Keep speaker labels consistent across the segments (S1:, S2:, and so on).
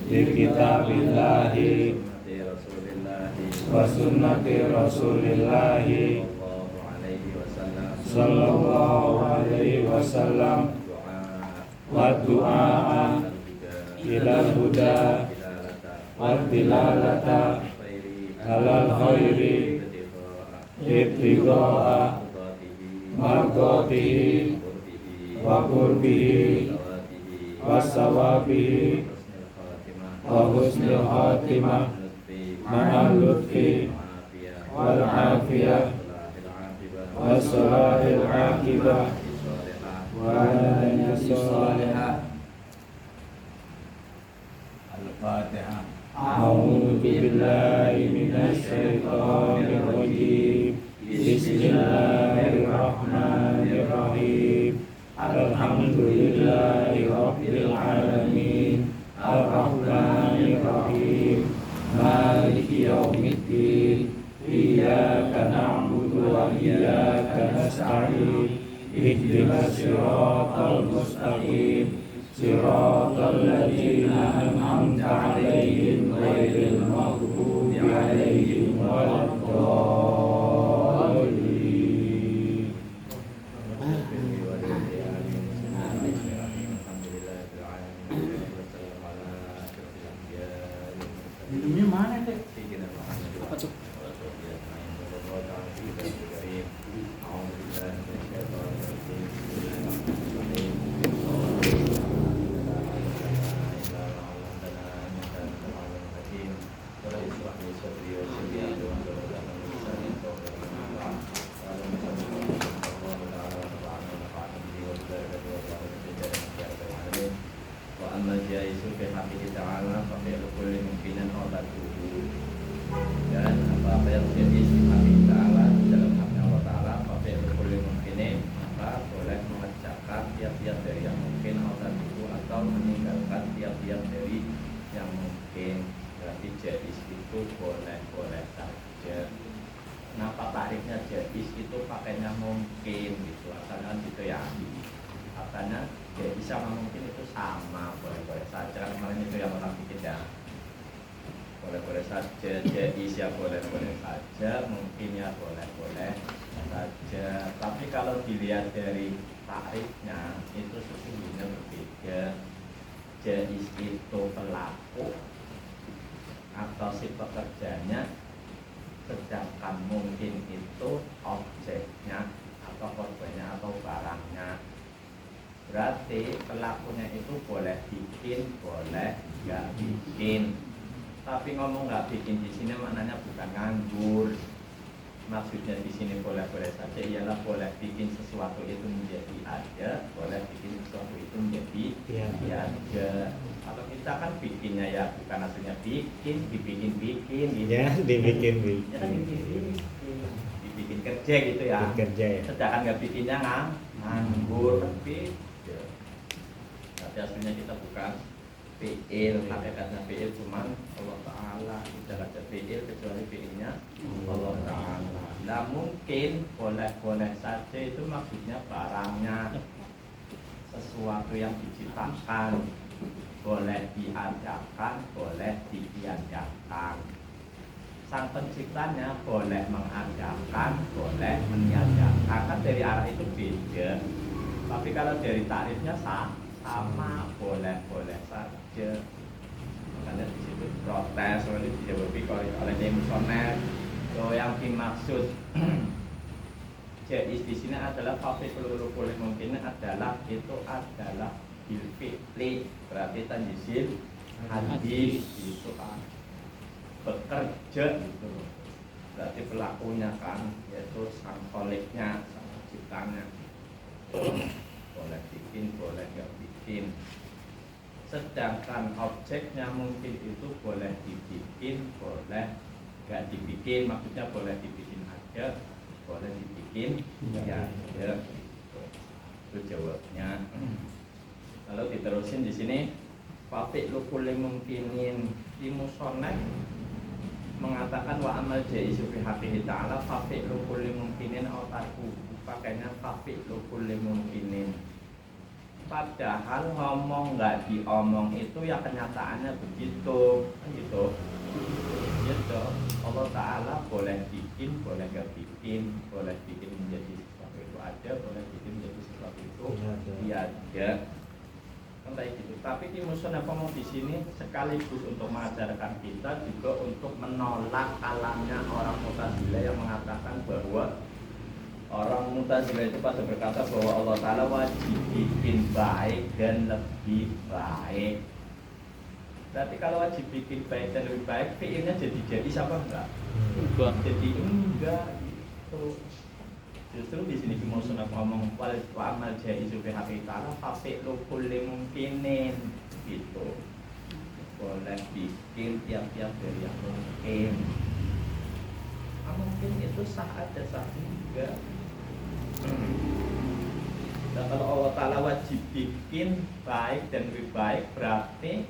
S1: bi kitabillahi wa sunnati rasulillahi sallallahu alaihi wasallam wa du'a ilal huda wa dilalata alal khairi ibtigha'a mardatihi wa qurbihi wa sawabihi wa husnil khatimah ma'al lutfi wal afiyah wa salahil aqibah wa niyyati shalihah. Al-Fatihah. A'udzu billahi minasy syaithanir rajim. Bismillahirrahmanirrahim. Alhamdulillahi rabbil alamin. Ar-Rahmanir Rahim. Maliki yaumiddin. Iyyaka na'budu wa iyyaka nasta'in. Ihdinas siratal mustaqim. Siratal ladzina an'amta 'alaihim ghairil maghdubi 'alaihim waladdallin.
S2: Minumnya mana teh?
S3: Apa tuh?
S4: Dan apa yang terjadi sifat ta'ala dalam haknya Allah Ta'ala, apa yang boleh mungkin maka boleh mengerjakan tiap-tiap dari yang mungkin atau meninggalkan tiap-tiap dari yang mungkin. Berarti jadis itu boleh-boleh saja. Kenapa tarifnya jadis itu pakainya mungkin gitu, asalnya gitu ya. Makanya jadis sama mungkin itu sama, boleh-boleh saja. Kemarin itu yang orang pikir ya, boleh-boleh saja, jadis ya boleh-boleh saja, mungkin ya boleh-boleh saja. Tapi kalau dilihat dari tarifnya itu sesungguhnya berbeda. Jadis itu pelaku atau si pekerjanya, sedangkan mungkin itu objeknya atau korbannya atau barangnya. Berarti pelakunya itu boleh bikin, boleh nggak bikin. Tapi ngomong nggak bikin di sini maknanya bukan nganggur. Maksudnya di sini boleh-boleh saja ialah boleh bikin sesuatu itu menjadi ada, boleh bikin sesuatu itu menjadi tiada. Kalau kita kan bikinnya ya bukan aslinya bikin, dibikin-bikin gitu.
S1: Ya, dibikin.
S4: Ya kan dibikin kerja gitu ya.
S1: Kerja ya.
S4: Sedangkan nggak bikinnya nganggur tapi ya. Tapi aslinya kita bukan fi'il, hakikatnya fi'il cuman Allah Ta'ala. Tidak ada fi'il kecuali fi'ilnya Allah Ta'ala. Nah mungkin boleh-boleh saja itu maksudnya barangnya, sesuatu yang diciptakan, boleh diadakan, boleh ditiadakan. Sang penciptanya boleh mengadakan, boleh meniadakan. Kan dari arah itu beda. Tapi kalau dari tarifnya sama, boleh-boleh saja. Makanya di situ protes oleh dijawabi oleh Musonel. So yang dimaksud jais di sini adalah fafil boleh mungkin adalah bil fi'li, berarti tanjisil hadis itu bekerja gitu. Berarti pelakunya kan yaitu sang kholiknya, sang penciptanya. Boleh bikin, boleh nggak bikin. Sedangkan objeknya mungkin itu boleh dibikin, boleh nggak dibikin. Maksudnya boleh dibikin aja, boleh dibikin ya ada. Itu jawabnya. Lalu diterusin di sini Fafik lukul mungkinin di musonnek mengatakan wa amal jaizu fi haqqihi ta'ala fafik lukul mungkinin au tarku. Pakainya fafik lukul mungkinin. Padahal ngomong nggak diomong itu ya kenyataannya begitu, kan gitu. Gitu. Allah Ta'ala boleh bikin, boleh nggak bikin, boleh bikin menjadi sesuatu itu ada, boleh bikin menjadi sesuatu itu tiada. Kan kayak gitu. Tapi di Musonaf ngomong di sini sekaligus untuk mengajarkan kita juga untuk menolak kalamnya orang Mu'tazilah yang mengatakan bahwa orang Mu'tazilah itu pada berkata bahwa Allah Ta'ala wajib bikin baik dan lebih baik. Berarti kalau wajib bikin baik dan lebih baik, fi'ilnya jadi siapa enggak? Jadi enggak gitu. Justru di sini mau sunah ngomong wal amal jaizu fi haqqi ta'ala fafi'lu kulli mungkinin gitu. Boleh bikin tiap-tiap dari yang mungkin. Mungkin itu sah ada sah enggak. Dan kalau Allah Ta'ala wajib bikin baik dan lebih baik, berarti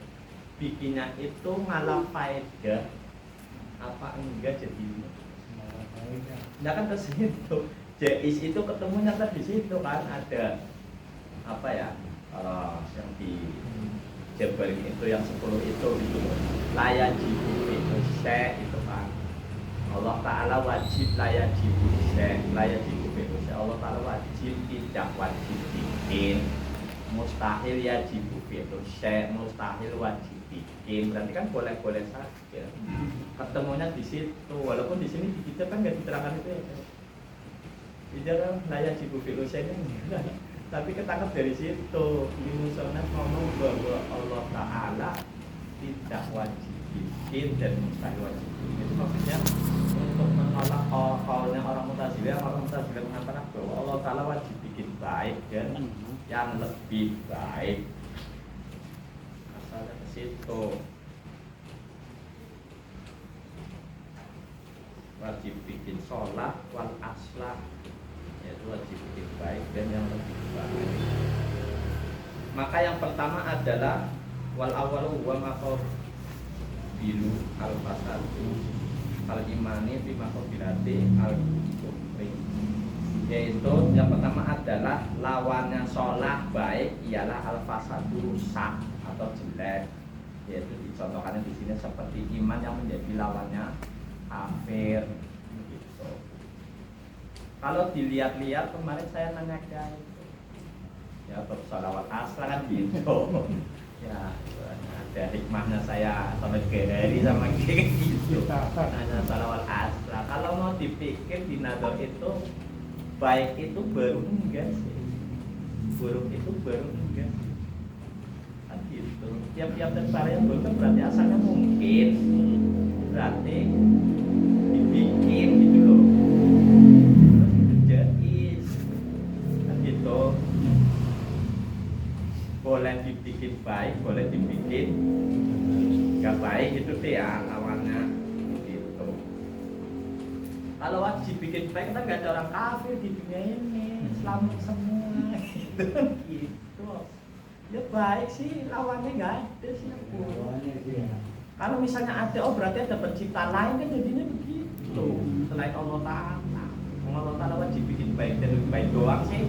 S4: bikinnya itu ngalah faedah apa enggak jadi nah kan ke situ jais itu ketemunya tadi di situ kan ada apa ya kalau yang di Jabarin itu yang 10 itu layak jibu itu itu kan Allah Ta'ala wajib layak jibu Allah Ta'ala wajib tidak wajib bikin mustahil ya jibu itu mustahil wajib bikin berarti kan boleh-boleh saja ketemunya di situ walaupun di sini di kita kan nggak diterangkan itu ya tidak layak jibu filosofinya tapi ketangkap dari situ di Musonaf ngomong bahwa Allah Ta'ala tidak wajib bikin dan mustahil wajib bikin itu maksudnya untuk menolak kaulnya orang Mu'tazilah mengatakan bahwa Allah Ta'ala wajib bikin baik dan yang lebih baik asalnya ke situ wajib bikin sholat wal aslah yaitu wajib bikin baik dan yang lebih baik. Maka yang pertama adalah wal awalu wa maqabilu al fasadu al imani bi maqabilati al kufri. Yaitu yang pertama adalah lawannya sholat baik ialah al fasadu rusak atau jelek. Yaitu dicontohkan di sini seperti iman yang menjadi lawannya kafir gitu. Kalau dilihat-lihat kemarin saya nanya guys ya bersolawat asal kan gitu ya ada hikmahnya saya sampai ke hari sama kayak gitu nanya solawat asal kalau mau dipikir di nador itu baik itu baru enggak sih buruk itu baru enggak kan gitu tiap-tiap tentara yang buruk berarti asalnya mungkin berarti dibikin gitu loh jadi kan gitu boleh dibikin baik boleh dibikin gak baik itu deh ya lawannya gitu. Kalau wajib bikin baik kan gak ada orang kafir di dunia ini selamat semua gitu ya baik sih lawannya gak ada sih kalau misalnya ada, oh berarti ada pencipta lain kan jadinya begitu selain Allah Ta'ala Allah Ta'ala wajib bikin baik dan lebih baik doang sih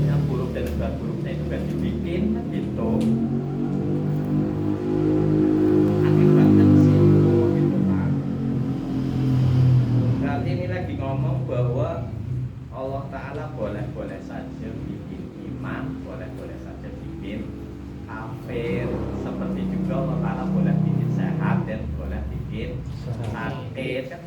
S4: yang buruk dan lebih buruk saya itu gak dibikin kan gitu akibatnya ke situ gitu kan berarti ini lagi ngomong bahwa Allah Ta'ala boleh-boleh saja bikin iman boleh-boleh saja bikin kafir seperti juga Allah Ta'ala boleh bikin sehat dan boleh bikin sakit kan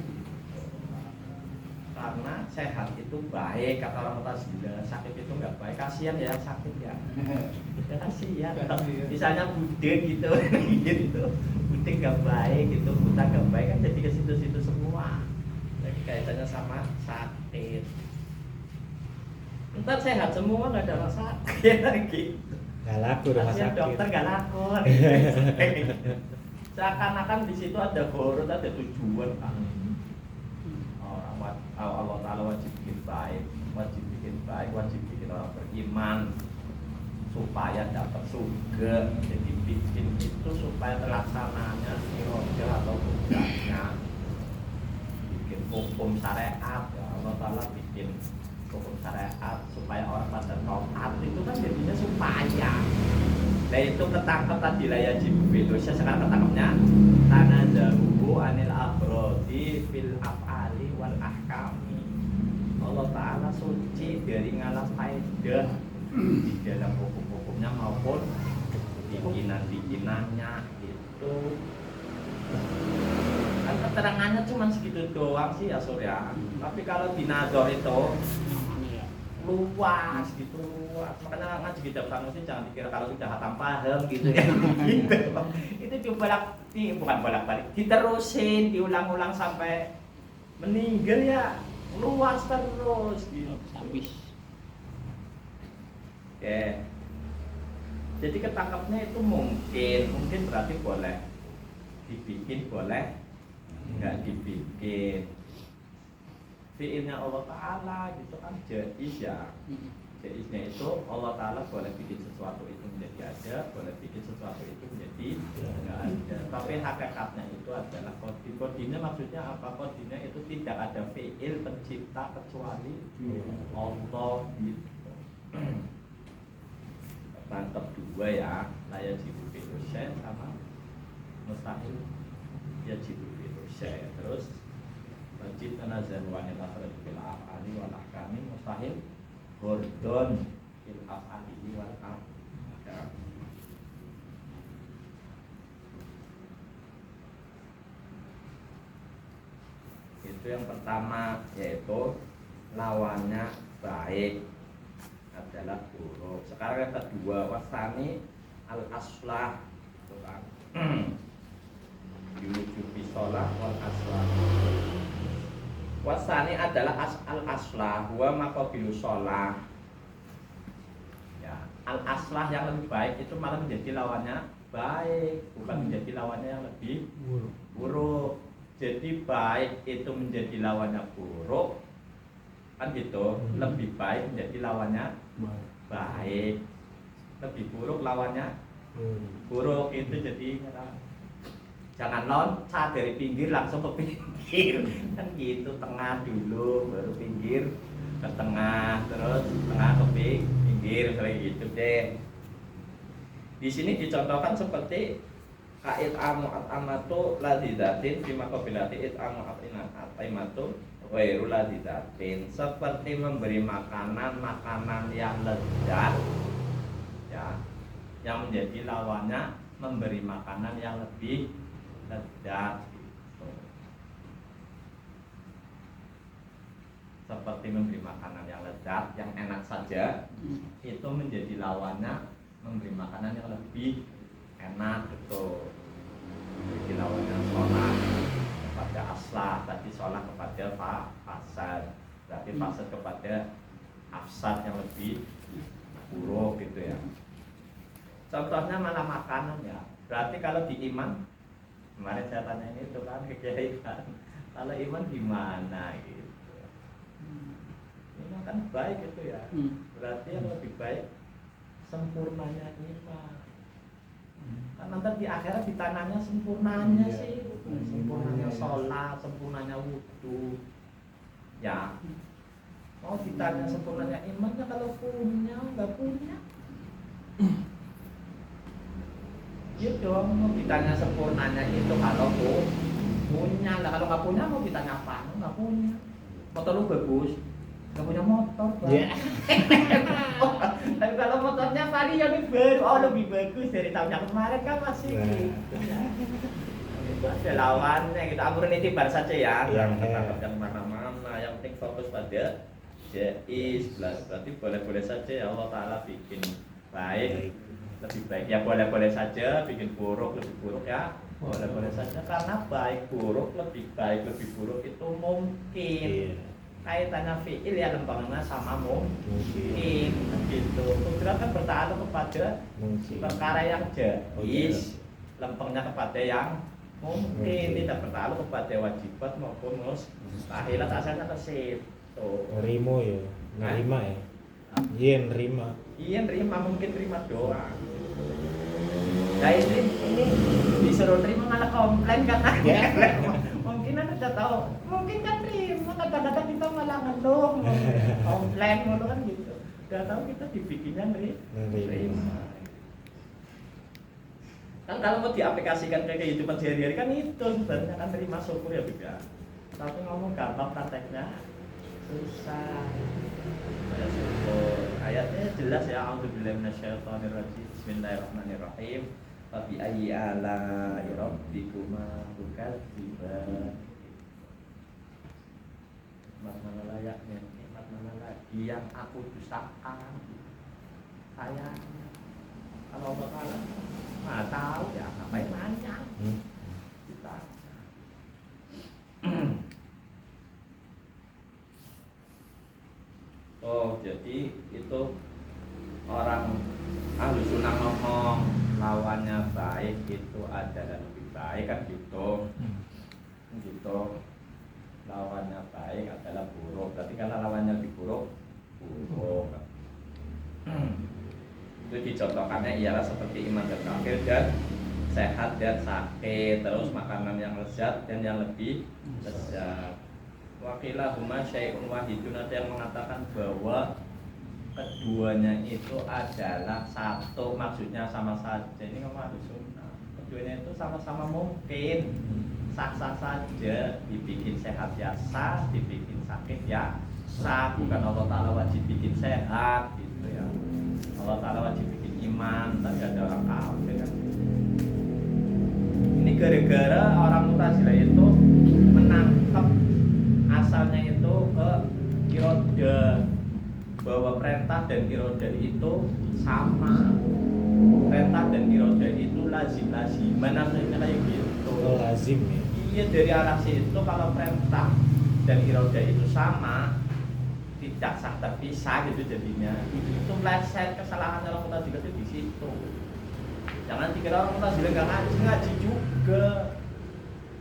S4: karena sehat itu baik kata orang Mu'tazilah sakit itu nggak baik kasihan ya sakit ya kasihan misalnya bude gitu gitu bude nggak baik gitu buta nggak baik kan jadi ke situ-situ semua jadi kaitannya sama sakit ntar sehat semua nggak ada rasa sakit gitu
S3: nggak laku rumah sakit
S4: dokter nggak laku seakan-akan di situ ada horor ada tujuan kan Allah Ta'ala wajib bikin baik wajib bikin orang beriman supaya dapat surga jadi bikin itu supaya terlaksananya roja atau bukannya bikin hukum syariat ya Allah Ta'ala bikin hukum syariat supaya orang pada taat itu kan jadinya supaya. Nah itu ketangkep tadi lah ya jibu sekarang ketangkepnya tanah jaruhu anil abrodi fil af'ali wal ahkami. Allah Ta'ala suci dari ngalah faedah di dalam hukum-hukumnya maupun bikinan-bikinannya gitu. Kan keterangannya cuma segitu doang sih ya Surya. Tapi kalau di Nador itu luas gitu, luas. Makanya ngaji kitab Sanusi jangan dikira kalau sudah hatam paham gitu ya. Gitu. Itu bukan bolak-balik, diterusin, diulang-ulang sampai meninggal ya, luas terus gitu.
S2: Habis.
S4: Oke. Jadi ketangkapnya itu mungkin berarti boleh dibikin, boleh nggak dibikin. Fi'ilnya Allah Ta'ala gitu kan jaiz ya. Jaiznya itu Allah Ta'ala boleh bikin sesuatu itu menjadi ada, boleh bikin sesuatu itu menjadi nggak ada. Tapi hakikatnya itu adalah kodinya maksudnya apa? Kodinya itu tidak ada fi'il pencipta kecuali Allah gitu. Tangkap dua ya, layak jibu fi'lusya sama mustahil ya jibu fi'lusya. Terus wajib tanazzahu anil akhraj bil af'ali wal ahkami mustahil gordon bil af'ali wal ahkam. Itu yang pertama, yaitu lawannya baik adalah buruk. Sekarang yang kedua, wasani al aslah, itu kan yujubi sholah wal aslah. Wasani adalah al aslah, huwa maqabilu sholah. Ya, al aslah yang lebih baik itu malah menjadi lawannya baik, bukan menjadi lawannya yang lebih buruk. Jadi baik itu menjadi lawannya buruk, kan gitu. Lebih baik menjadi lawannya baik, lebih buruk lawannya buruk. Itu jadi jangan loncat dari pinggir langsung ke pinggir kan gitu, tengah dulu baru pinggir ke tengah, terus tengah ke pinggir kayak gitu deh. Di sini dicontohkan seperti kait amatu ladidatin fi maqabilati itamu atimatu ghairu ladidatin, seperti memberi makanan yang lezat ya, yang menjadi lawannya memberi makanan yang lebih lezat gitu. Seperti memberi makanan yang lezat, yang enak saja, itu menjadi lawannya memberi makanan yang lebih enak gitu. Jadi lawannya sholat kepada aslah, tadi sholat kepada fasad, berarti fasad kepada afsad yang lebih buruk gitu ya. Contohnya malah makanan ya. Berarti kalau di iman, kemarin saya tanya ini itu kan kejadian, kalau iman gimana gitu. Iman kan baik gitu ya. Berarti yang lebih baik sempurnanya iman. Kan nanti di akhirat ditananya sempurnanya sih, sempurnanya sholat, sempurnanya wudhu. Ya, mau ditanya sempurnanya imannya kalau punya, nggak punya. Ya dong, mau ditanya sempurnanya itu kalau punya lah, kalau nggak punya mau ditanya apa? Nggak punya. Motor lu bagus, nggak punya motor. Yeah. Tapi kalau motornya tadi yang baru, oh lebih bagus dari tahun yang kemarin kan masih. Gitu. Itu ada lawannya gitu. Amurin itibar saja ya, yang kita mana-mana. Yang penting fokus pada jaiz, berarti boleh-boleh saja ya Allah Ta'ala bikin baik. Lebih baik ya boleh-boleh saja, bikin buruk lebih buruk ya boleh-boleh saja, karena baik buruk lebih baik lebih buruk itu mungkin. Kaitannya fi'il ya lempengnya sama mungkin gitu. Kudrat kan bertahan kepada perkara yang jaiz, lempengnya kepada yang mungkin, tidak bertahan kepada wajibat maupun mustahilat. Asalnya ke situ.
S1: Nerimo ya, nerima ya. Iya nerima.
S4: Iya nerima, mungkin terima doang. Nah ini disuruh terima malah komplain kan? Mungkin ada udah tahu. Mungkin kan terima, kadang-kadang kita malah ngeluh, komplain mulu kan gitu. Udah tahu kita dibikinnya nerima. Kan kalau mau diaplikasikan ke kehidupan sehari-hari kan itu sebenarnya kan terima syukur ya Bib ya. Tapi ngomong gampang prakteknya susah. Ya syukur. Ayatnya jelas ya, a'udzubillahi minasyaitonirrajim. Bismillahirrahmanirrahim. Wa bi ayyi ala'i rabbikuma tukadziban. Nikmat mana layaknya, nikmat mana lagi yang aku dustakan. Sayangnya kalau Allah Ta'ala nggak tahu ya ngapain nanya kita. Oh jadi itu orang ahlu sunnah ngomong lawannya baik itu adalah lebih baik kan gitu. Gitu lawannya baik adalah buruk, berarti kalau lawannya lebih buruk itu dicontohkannya ialah seperti iman dan kafir dan sehat dan sakit, terus makanan yang lezat dan yang lebih lezat. Wakilah huma syai'un wahidun, ada yang mengatakan bahwa keduanya itu adalah satu, maksudnya sama saja. Ini ngomong ahlu sunnah, keduanya itu sama-sama mungkin, sah-sah saja, dibikin sehat ya sah, dibikin sakit ya sah. Bukan Allah Ta'ala wajib bikin sehat gitu ya, Allah Ta'ala wajib bikin iman, tapi ada orang kafir kan. Ini gara-gara orang Mu'tazilah itu menangkap asalnya itu ke iroda, bahwa perintah dan iroda itu sama. Perintah dan iroda itu lazim-laziman, maksudnya kayak gitu.
S1: Oh, lazim ya.
S4: Iya, dari arah situ kalau perintah dan iroda itu sama, tidak sah terpisah gitu jadinya. Itu meleset kesalahan orang Mu'tazilah itu di situ. Jangan dikira orang Mu'tazilah nggak ngaji juga.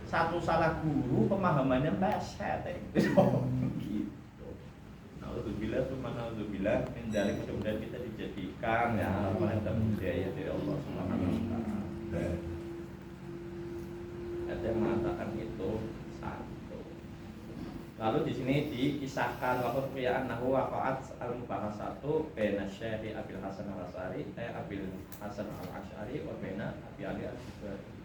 S4: Satu salah guru pemahamannya meleset gitu. Alhamdulillah tuh mana alhamdulillah menjadi mudah-mudahan kita dijadikan ya pada budaya dari Allah Subhanahu wa taala. Ada yang mengatakan itu satu. Lalu di sini dikisahkan waktu qiyaan nahu waqa'at al-mubahasatu baina Syekh Abil Hasan Al-Asy'ari Abil Hasan Al-Asy'ari wa baina Abi Ali Al-Jubari.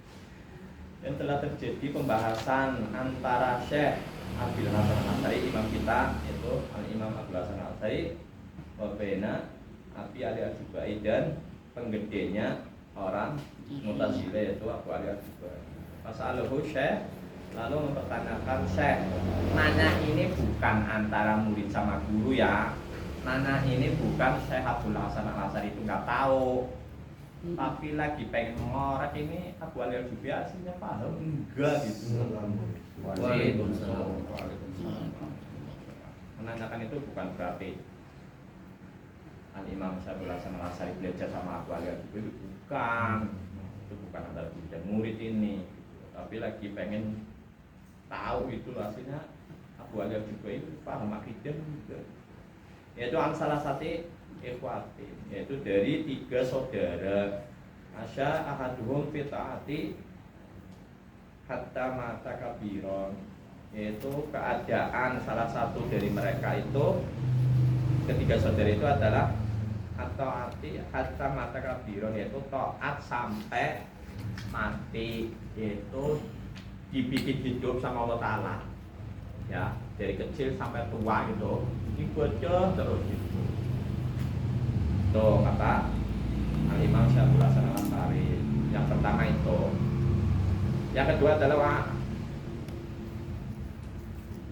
S4: Dan telah terjadi pembahasan antara Syekh Abil Hasan Al-Asy'ari, imam kita itu Al-Imam Abil Hasan Al-Asy'ari, wa baina Abi Ali Al-Jubari, dan penggedenya orang Mu'tazilah yaitu Abu Ali Al-Jubari. Fasaluhu Syekh, lalu mempertanyakan Syekh, nanya ini bukan antara murid sama guru ya, nanya ini bukan Syekh Abdul Hasan Al-Asy'ari itu nggak tahu, tapi lagi pengen ngorek ini Abu Ali Al-Jubari aslinya paham enggak gitu. Waalaikumsalam. Menanyakan itu bukan berarti Al-Imam Abdul Hasan Al-Asy'ari belajar sama Abu Ali Al-Jubari, bukan. Itu bukan antara guru dan murid ini, tapi lagi pengen tahu itu aslinya Abu Ali Al-Jubari paham akidah juga. Yaitu salah satu ikhwatin, yaitu dari 3 saudara. Asya ahaduhum fi ta'ati hatta mata kabiron, yaitu keadaan salah satu dari mereka itu, ketiga saudara itu adalah atau arti hatta mata kabiron, yaitu taat sampai mati, yaitu dibikin hidup sama Allah Ta'ala ya, dari kecil sampai tua gitu, ibadah terus gitu. Tuh kata Al-Imam Syabul Hasan Al-Asy'ari. Yang pertama itu. Yang kedua adalah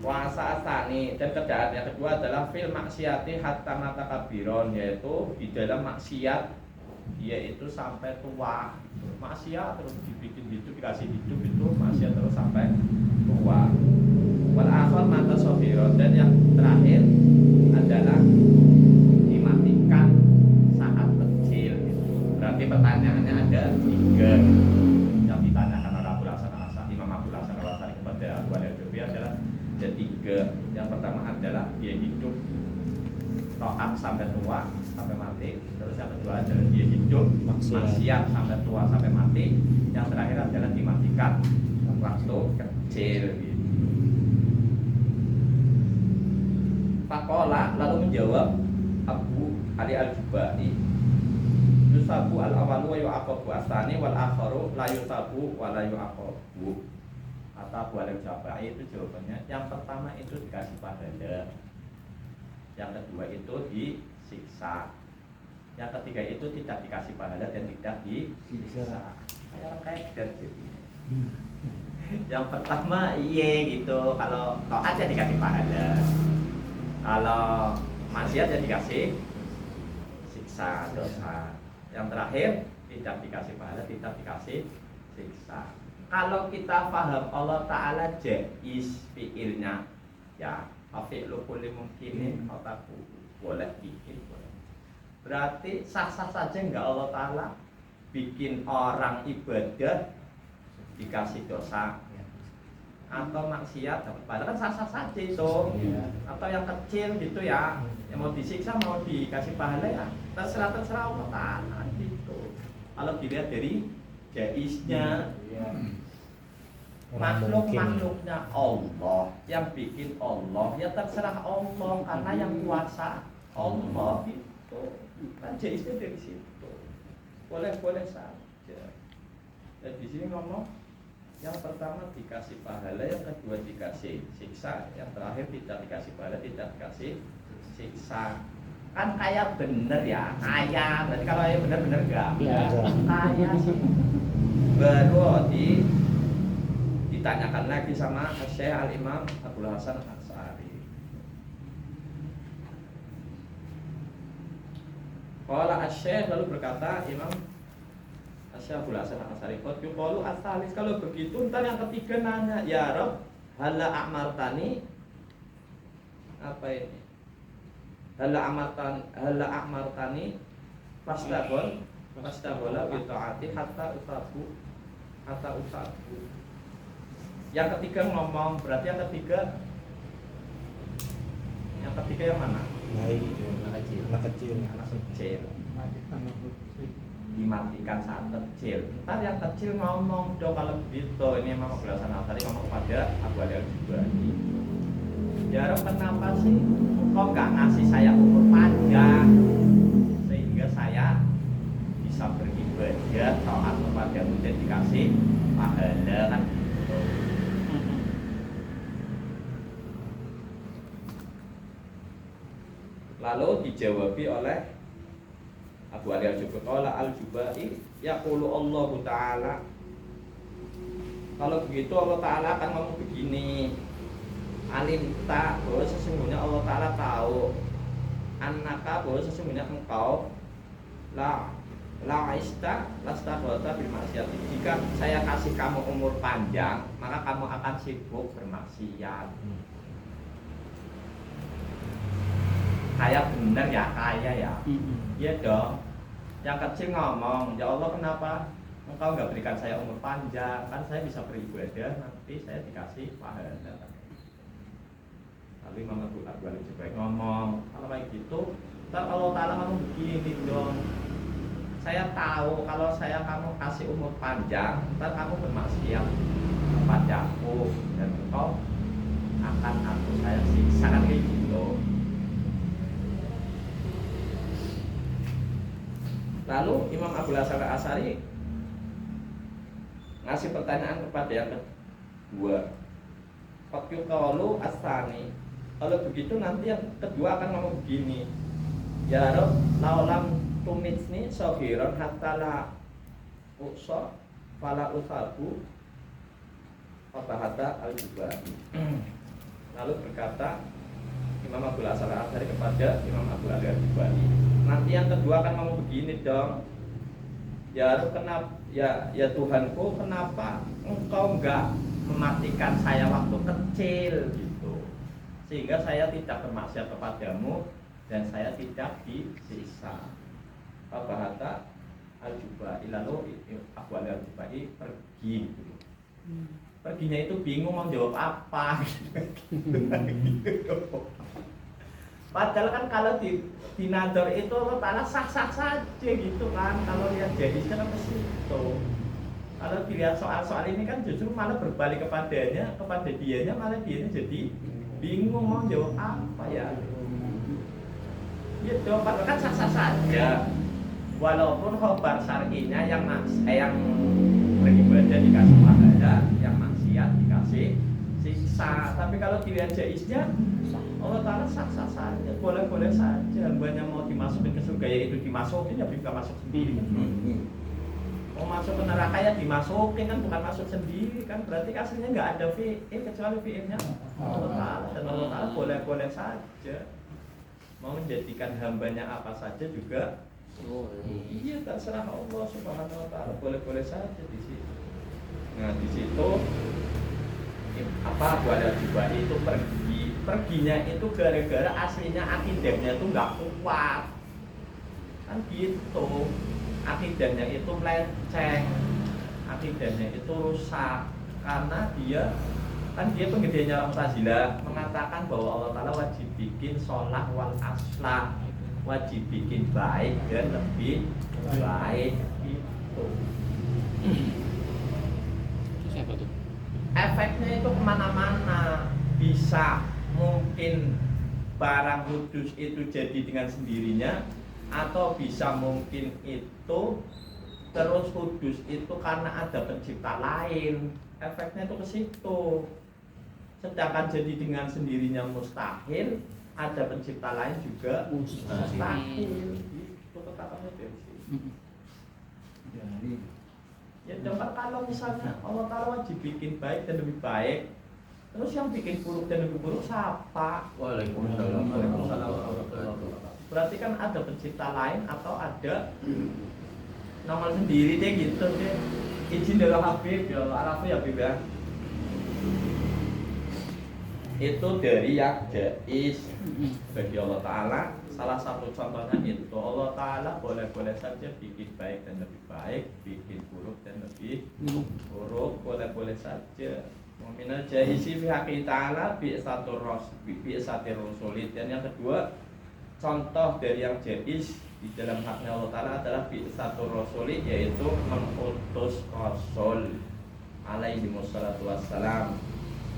S4: puasa asani, dan keadaan yang kedua adalah fil maksiati hatta mata kabiron, yaitu di dalam maksiat yaitu sampai tua. Maksiat terus dibikin hidup, dikasih hidup itu maksiat terus sampai tua. Wal akhir mata sofiron, dan yang terakhir adalah dimatikan saat kecil gitu. Berarti pertanyaannya ada 3 yang ditanyakan oleh Abdul Hasan Al-Asy'ari, Imam Abdul Hasan Al-Asy'ari kepada Abu Ali Al-Jubari adalah ada 3. Yang pertama adalah dia hidup taat sampai tua sampai mati. Terus yang kedua adalah dia hidup maksiat sampai tua sampai mati. Yang terakhir adalah dimatikan waktu kecil gitu. Jawab Abu Ali Al-Jubai, yusabu al-awalu wa yu'aqabu asani wal akharu la yusabu wa la yu'aqabu. Kata Abu Ali Al-Jubai itu jawabannya, yang pertama itu dikasih pahala, yang kedua itu disiksa, yang ketiga itu tidak dikasih pahala dan tidak disiksa. Kayak jadi. Yang pertama iya gitu, kalau taat ya dikasih pahala, kalau maksiat ya dikasih siksa dosa. Yang terakhir tidak dikasih pahala, tidak dikasih siksa. Kalau kita paham Allah Ta'ala jaiz fi'ilnya, ya afi'lu kulli mungkinin otakku boleh bikin boleh. Berarti sah-sah saja enggak Allah Ta'ala bikin orang ibadah dikasih dosa atau maksiat dapat pahala, kan sah-sah saja itu. Atau yang kecil gitu ya, yang mau disiksa mau dikasih pahala ya terserah Allah Ta'ala gitu. Kalau dilihat dari jaiznya, makhluknya Allah, yang bikin Allah ya terserah Allah, karena yang kuasa Allah gitu. Kan jaiznya dari situ, boleh saja. Dan di sini ngomong yang pertama dikasih pahala, yang kedua dikasih siksa, yang terakhir tidak dikasih pahala, tidak dikasih siksa. Kan kayak bener ya, kaya. Berarti kalau yang bener-bener enggak?
S1: Ya.
S4: Kaya sih. Baru ditanyakan lagi sama Syekh Al-Imam Abdul Hasan Al-Asy'ari. Qala Syekh, lalu berkata Imam Syekh Abdul Hasan Al-Asy'ari, qad yuqalu as-salis, kalau begitu ntar yang ketiga nanya, ya Rabb, hala a'martani, apa ini? Hala a'martani fastaghol bi ta'ati hatta usabu. Yang ketiga ngomong, berarti yang ketiga yang mana?
S1: Baik.
S4: Anak kecil dimatikan saat kecil. Ntar yang kecil ngomong dong, kalau begitu ini memang belasan tadi ngomong kepada Abu Ali Al-Jubai, ya Rob, kenapa sih kok nggak ngasih saya umur panjang sehingga saya bisa beribadah taat kepadamu dan dikasih pahala, kan gitu. Lalu dijawabi oleh Abu Ali Al-Jubai, qala Al-Jubai yaqulu Allah Ta'ala, kalau begitu Allah Ta'ala akan ngomong begini, alimta, bahwa sesungguhnya Allah Ta'ala tahu, annaka, bahwa sesungguhnya engkau la'ista lastaghalta bil maksiat, jika saya kasih kamu umur panjang maka kamu akan sibuk bermaksiat. Kaya bener ya, kaya ya. Iya dong. Yang kecil ngomong, ya Allah, kenapa engkau nggak berikan saya umur panjang? Kan saya bisa beribadah, nanti saya dikasih pahala. Lalu Imam Abu Ali Al-Jubai ngomong, kalau kayak gitu, ntar Allah Ta'ala ngomong begini dong, saya tahu kalau saya kamu kasih umur panjang, ntar kamu bermaksiat kepadaku dan engkau akan aku saya siksa, kan kayak gitu. Lalu Imam Abdul Hasan Al-Asy'ari ngasih pertanyaan kepada yang kedua, Fakyukawalu As-Sani, kalau begitu nanti yang kedua akan ngomong begini, ya Rob, laulam tumitsni sohiron hatta la uso fala usabu Fatahata Al-Jubai. Lalu berkata Imam Abdul Hasan Al-Asy'ari kepada Imam Abu Ali Al-Jubai, nanti yang kedua akan ngomong begini dong, ya kenapa ya Tuhanku, kenapa engkau enggak mematikan saya waktu kecil gitu, sehingga saya tidak bermaksiat kepadamu dan saya tidak disiksa. Fatahata Al-Jubai, lalu Abu Ali Al-Jubai pergi gitu. Perginya itu bingung mau jawab apa gitu. Padahal kan kalau di nador itu Allah Ta'ala sah-sah saja gitu kan. Kalau lihat jadisnya kan ke situ. Kalau dilihat soal-soal ini kan justru malah berbalik kepada dianya, malah dianya jadi bingung mau jawab apa ya. Gitu, padahal kan sah-sah saja. Walaupun khobar syar'inya yang beribadah dikasih pahala, yang maksiat dikasih siksa. Tapi kalau dilihat jaiznya, Allah Ta'ala sah-sah saja, boleh-boleh saja. Hambanya mau dimasukin ke surga ya itu dimasukin, ya bisa masuk sendiri. Mau masuk ke neraka ya dimasukin kan, bukan masuk sendiri kan. Berarti aslinya nggak ada fi'il kecuali fi'ilnya Allah Ta'ala. Dan Allah Ta'ala boleh-boleh saja mau menjadikan hambanya apa saja juga. Iya, terserah Allah Subhanahu wa Ta'ala, boleh-boleh saja di situ. Nah, di situ apa wala juga itu perginya itu gara-gara aslinya akidahnya itu nggak kuat. Kan gitu. Akidahnya itu melenceng. Akidahnya itu rusak karena dia penggedenya orang Mu'tazilah mengatakan bahwa Allah Ta'ala wajib bikin sholah wal aslah, wajib bikin baik dan lebih baik gitu.
S3: Siapa tuh?
S4: Efeknya itu kemana-mana. Bisa mungkin barang kudus itu jadi dengan sendirinya, atau bisa mungkin itu terus kudus itu karena ada pencipta lain. Efeknya itu ke situ. Sedangkan jadi dengan sendirinya mustahil, ada pencipta lain juga mustahil. Itu ketatannya dari situ. Ya coba kalau misalnya Allah Ta'ala wajib bikin baik dan lebih baik, terus yang bikin buruk dan lebih buruk siapa?
S2: Waalaikumsalam.
S4: Berarti kan ada pencipta lain atau ada normal sendiri deh gitu deh. Izin dari Habib ya, Arafu ya Habib ya. Itu dari yang jaiz bagi Allah Ta'ala. Salah satu contohnya itu Allah Ta'ala boleh-boleh saja bikin baik dan lebih baik, bikin buruk dan lebih buruk, boleh-boleh saja. Mu'minal jaizi fi haqqi ta'ala bi'satur rasulid. Dan yang kedua, contoh dari yang jaiz di dalam haknya Allah Ta'ala adalah bi'satur rasulid, yaitu mengutus rasul alaihi wassalatu wassalam.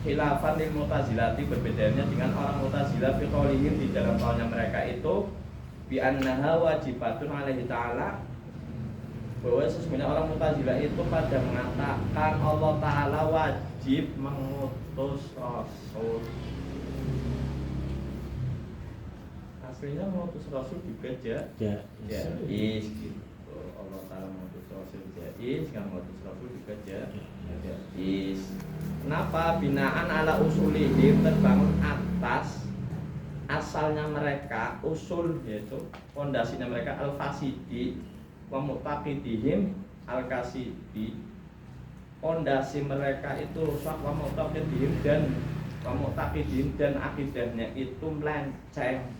S4: Khilafan lil Mu'tazilati, berbedanya dengan orang Mu'tazilah fi qaulihim, di dalam kaulnya mereka itu bi annaha wajibatun alaihi ta'ala, bahwa sesungguhnya orang Mu'tazilah itu pada mengatakan Allah Ta'ala wajib mengutus rasul. Aslinya mengutus rasul juga jaiz gitu. Allah Ta'ala mengutus rasul jaiz, yang mengutus rasul juga jaiz. Kenapa? Binaan ala usulihim, terbangun atas asalnya mereka, usul yaitu pondasinya mereka, al-fasidi wa mu'taqidihim al-kasidi. Pondasi mereka itu rusak, wa mu'taqidihim dan akidahnya itu melenceng.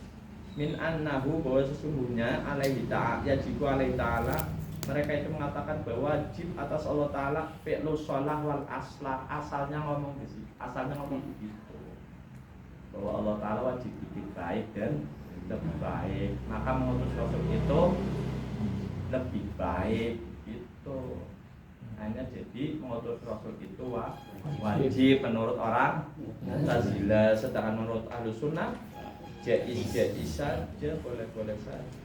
S4: Min annahu, bahwa sesungguhnya alaihi ta'ala, yajibu alaihi ta'ala, mereka itu mengatakan bahwa wajib atas Allah Ta'ala fi'lu sholah wal aslah. Asalnya ngomong begitu, bahwa Allah Ta'ala wajib bikin baik dan lebih baik, maka mengutus Rasul itu lebih baik gitu. Hanya jadi mengutus Rasul itu wajib menurut orang Mu'tazilah, sedangkan menurut Ahlus Sunnah jaiz saja, boleh-boleh saja.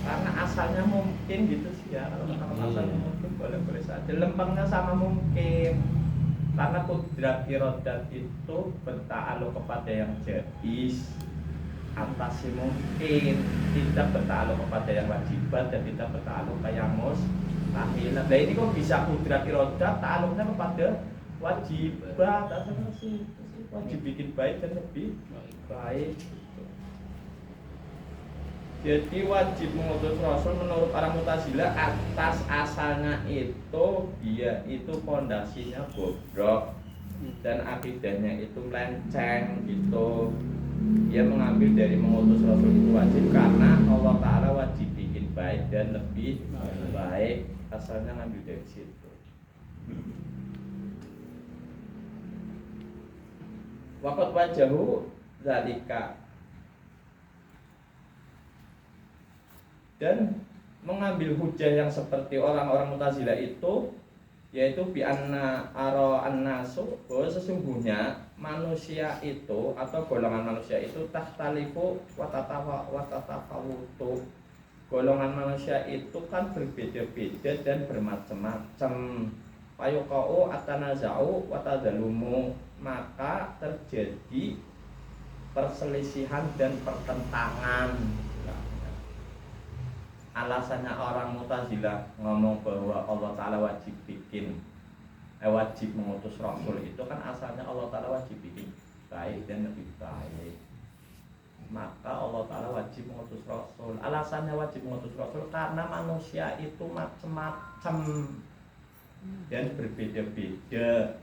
S4: Karena asalnya mungkin gitu sih ya, kalau asalnya mungkin boleh-boleh saja. Lempengnya sama mungkin, karena kudrat irodat itu berta'aluk kepada yang jaiz, atasi mungkin, tidak berta'aluk kepada yang wajibat dan tidak berta'aluk ke yang mustahil. Nah ini kok bisa kudrat irodat ta'aluknya kepada wajibat, asalnya sih wajib bikin baik dan lebih baik. Jadi wajib mengutus Rasul menurut orang Mu'tazilah atas asalnya itu dia itu pondasinya bobrok dan akidahnya itu melenceng gitu. Dia mengambil dari mengutus Rasul itu wajib karena Allah Ta'ala wajib bikin baik dan lebih baik, asalnya ngambil dari situ. Waqat wajahu zalika, dan mengambil hujah yang seperti orang-orang Mu'tazilah itu yaitu bi anna ara annasu, bahwa sesungguhnya manusia itu atau golongan manusia itu tahtalifu wa tatafawutu. Golongan manusia itu kan berbeda-beda dan bermacam-macam. Fayuqau atanazau wa tadalumu, maka terjadi perselisihan dan pertentangan. Alasannya orang Mu'tazilah ngomong bahwa Allah Ta'ala wajib mengutus Rasul itu kan asalnya Allah Ta'ala wajib bikin baik dan lebih baik. Maka Allah Ta'ala wajib mengutus Rasul. Alasannya wajib mengutus Rasul karena manusia itu macam-macam dan berbeda-beda.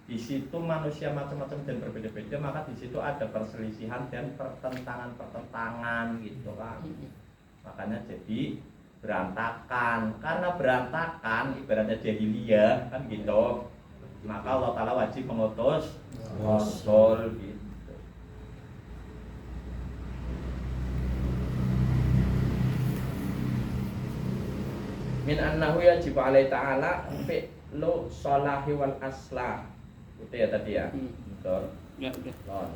S4: Di situ manusia macam-macam dan berbeda-beda, maka di situ ada perselisihan dan pertentangan gitu kan. Makanya jadi berantakan. Karena berantakan ibaratnya jahiliyah kan gitu. Maka Allah Ta'ala wajib mengutus Rasul gitu. Min annahu yajib alaihi ta'ala fi'lu sholahi wal aslah. Itu ya tadi ya. Betul.
S3: Ya, udah.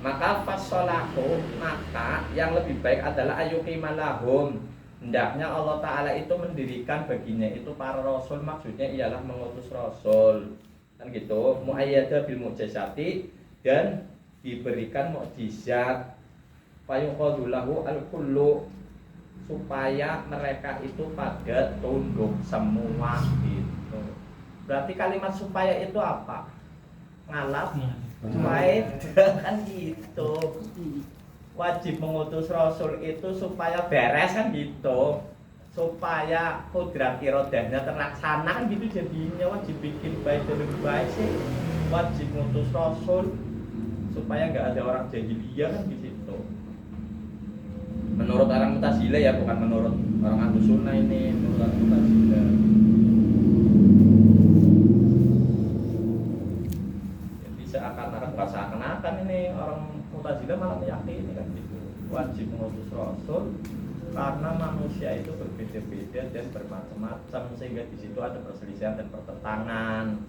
S4: Maka fasolahu, maka yang lebih baik adalah ayyuqima lahum. Hendaknya Allah Ta'ala itu mendirikan baginya itu para rasul, maksudnya ialah mengutus rasul. Kan gitu, mu'ayyadah bil mu'jizati, dan diberikan mukjizat. Fayuqadu lahu al-kullu, supaya mereka itu pada tunduk semua gitu. Berarti kalimat supaya itu apa? Ngalap faedah kan gitu. Wajib mengutus rasul itu supaya beres kan gitu, supaya kodrat irodahnya terlaksana kan gitu. Jadinya wajib bikin baik dan lebih baik sih, wajib mengutus rasul supaya nggak ada orang jahiliyah kan di situ. Menurut orang Mu'tazilah ya, bukan menurut orang Ahlus Sunnah ini, menurut orang Mu'tazilah. Seakan-akan seakan-akan ini orang Mu'tazilah malah meyakini kan gitu. Wajib mengutus rasul karena manusia itu berbeda-beda dan bermacam-macam, sehingga di situ ada perselisihan dan pertentangan,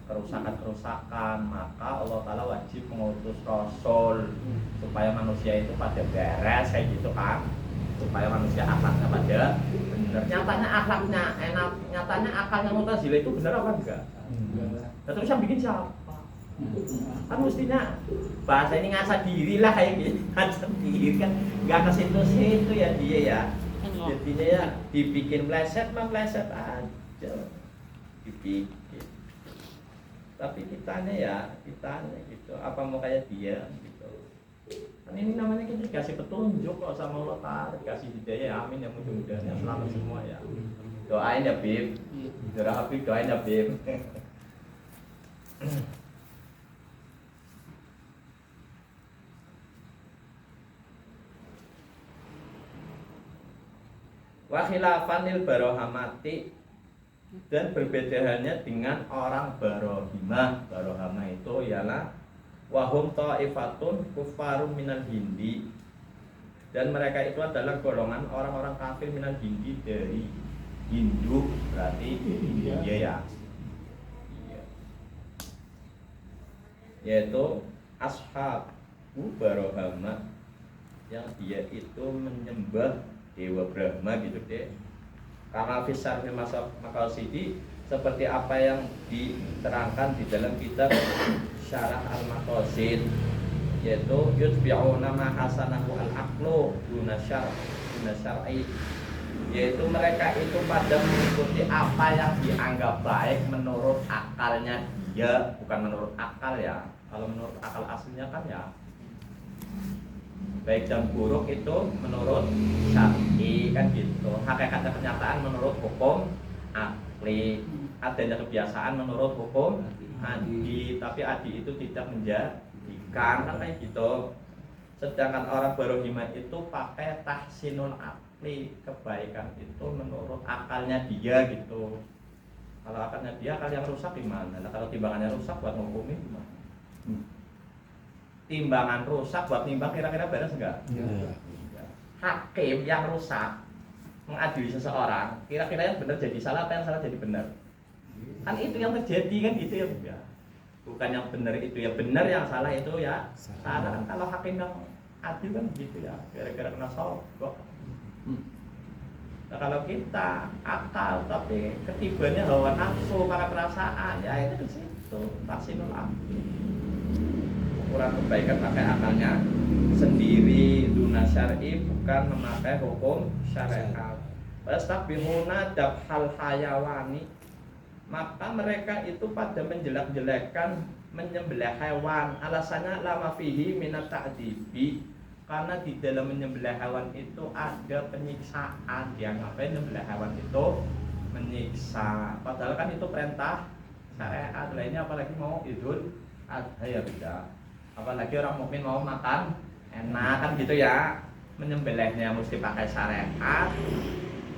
S4: kerusakan-kerusakan. Maka Allah Ta'ala wajib mengutus rasul supaya manusia itu pada beres kayak gitu kan, supaya manusia akhlaknya pada benar. Nyatanya akhlaknya enak, nyatanya akalnya Mu'tazilah itu benar apa enggak? Nah, terus yang bikin siapa? Kan mestinya bahasa ini ngasah diri lah kayak gitu, ngasah diri kan nggak ke situ ya dia ya. Jadinya ya dibikin meleset aja, dibikin. Tapi kitanya gitu, apa mau kayak dia gitu. Kan ini namanya kita dikasih petunjuk kok sama Allah Ta'ala, dikasih hidayah. Amin ya, mudah-mudahan selamat semua ya. Doain ya Bib, doain ya Bib. Wa khilafanil barohamati, dan berbedanya dengan orang barohimah. Barohamah itu ialah wahum ta'ifatun kufarum minal hindi, dan mereka itu adalah golongan orang-orang kafir minal hindi, dari Hindu, berarti India ya. Yaitu ashabu barohamah, yang dia itu menyembah Dewa Brahma gitu deh. Karena fisar maqasidi, seperti apa yang diterangkan di dalam kitab Syarah Al-Maqasid, yaitu yutbi'una ma hasanahu al-aqlu duna syar'i, yaitu mereka itu pada mengikuti apa yang dianggap baik menurut akalnya dia, bukan menurut akal ya. Kalau menurut akal aslinya kan ya baik dan buruk itu menurut syar'i kan gitu. Hakikatnya kenyataan menurut hukum akli. Adanya kebiasaan menurut hukum adi, tapi adi itu tidak menjadikan kan kayak gitu. Sedangkan orang barohimah itu pakai tahsinul akli, kebaikan itu menurut akalnya dia gitu. Kalau akalnya dia, akal yang rusak gimana? Nah, kalau timbangannya rusak buat nghukumin gimana? Timbangan rusak buat nimbang kira-kira beres enggak?
S1: Iya.
S4: Hakim yang rusak mengadili seseorang, kira-kira yang benar jadi salah, apa yang salah jadi benar. Kan itu yang terjadi kan gitu ya, Bu ya. Bukan yang benar itu ya benar, yang salah itu ya salah. Kan kalau hakim yang adil kan gitu ya, gara-gara kena sogok. Nah kalau kita akal tapi ketibannya hawa nafsu, para perasaan, ya itu di situ tahsinul akli. Ukuran kebaikan pakai akalnya sendiri, duna syar'i, bukan memakai hukum syariat. Wastabihuna dabhal hayawani, maka mereka itu pada menjelek-jelekan menyembelih hewan. Alasannya lama fihi minat ta'dibi, karena di dalam menyembelih hewan itu ada penyiksaan. Dianggapnya menyembelih hewan itu menyiksa, padahal kan itu perintah syariat. Lainnya apalagi mau idul adha ya beda, apalagi orang mukmin mau makan enak kan gitu ya. Menyembelihnya mesti pakai syariat,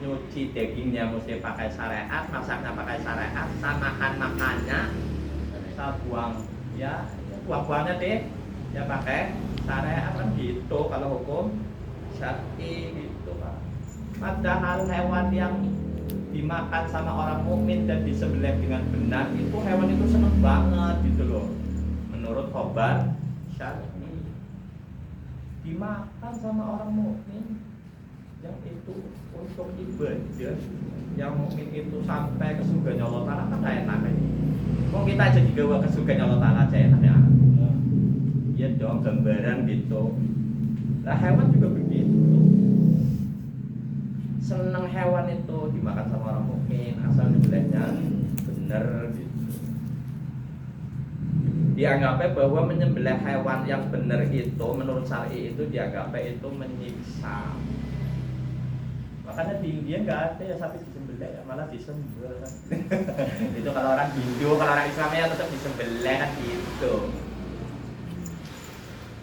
S4: nyuci dagingnya mesti pakai syariat, masaknya pakai syariat, makan makannya saya buang ya, buang-buangnya deh ya pakai syariat kan gitu kalau hukum syar'i gitu Pak. Padahal hewan yang dimakan sama orang mukmin dan disembelih dengan benar itu hewan itu seneng banget gitu loh. Menurut khobar syar'i, dimakan sama orang mukmin yang itu untuk ibadah, yang mungkin itu sampai ke surganya Allah Ta'ala kan gak enak kan. Kok kita aja digawa ke surganya Allah Ta'ala aja enak ya? Iya dong, gambaran gitu. Nah hewan juga begitu. Seneng hewan itu dimakan sama orang mukmin asal nyembelihnya bener gitu. Dianggapnya bahwa menyembelih hewan yang benar itu menurut syar'i itu dianggapnya itu menyiksa. Makanya di India nggak ada ya sapi disembelih ya, malah disembel kan. Itu kalau orang Hindu, kalau orang Islam ya tetap disembelih kan gitu.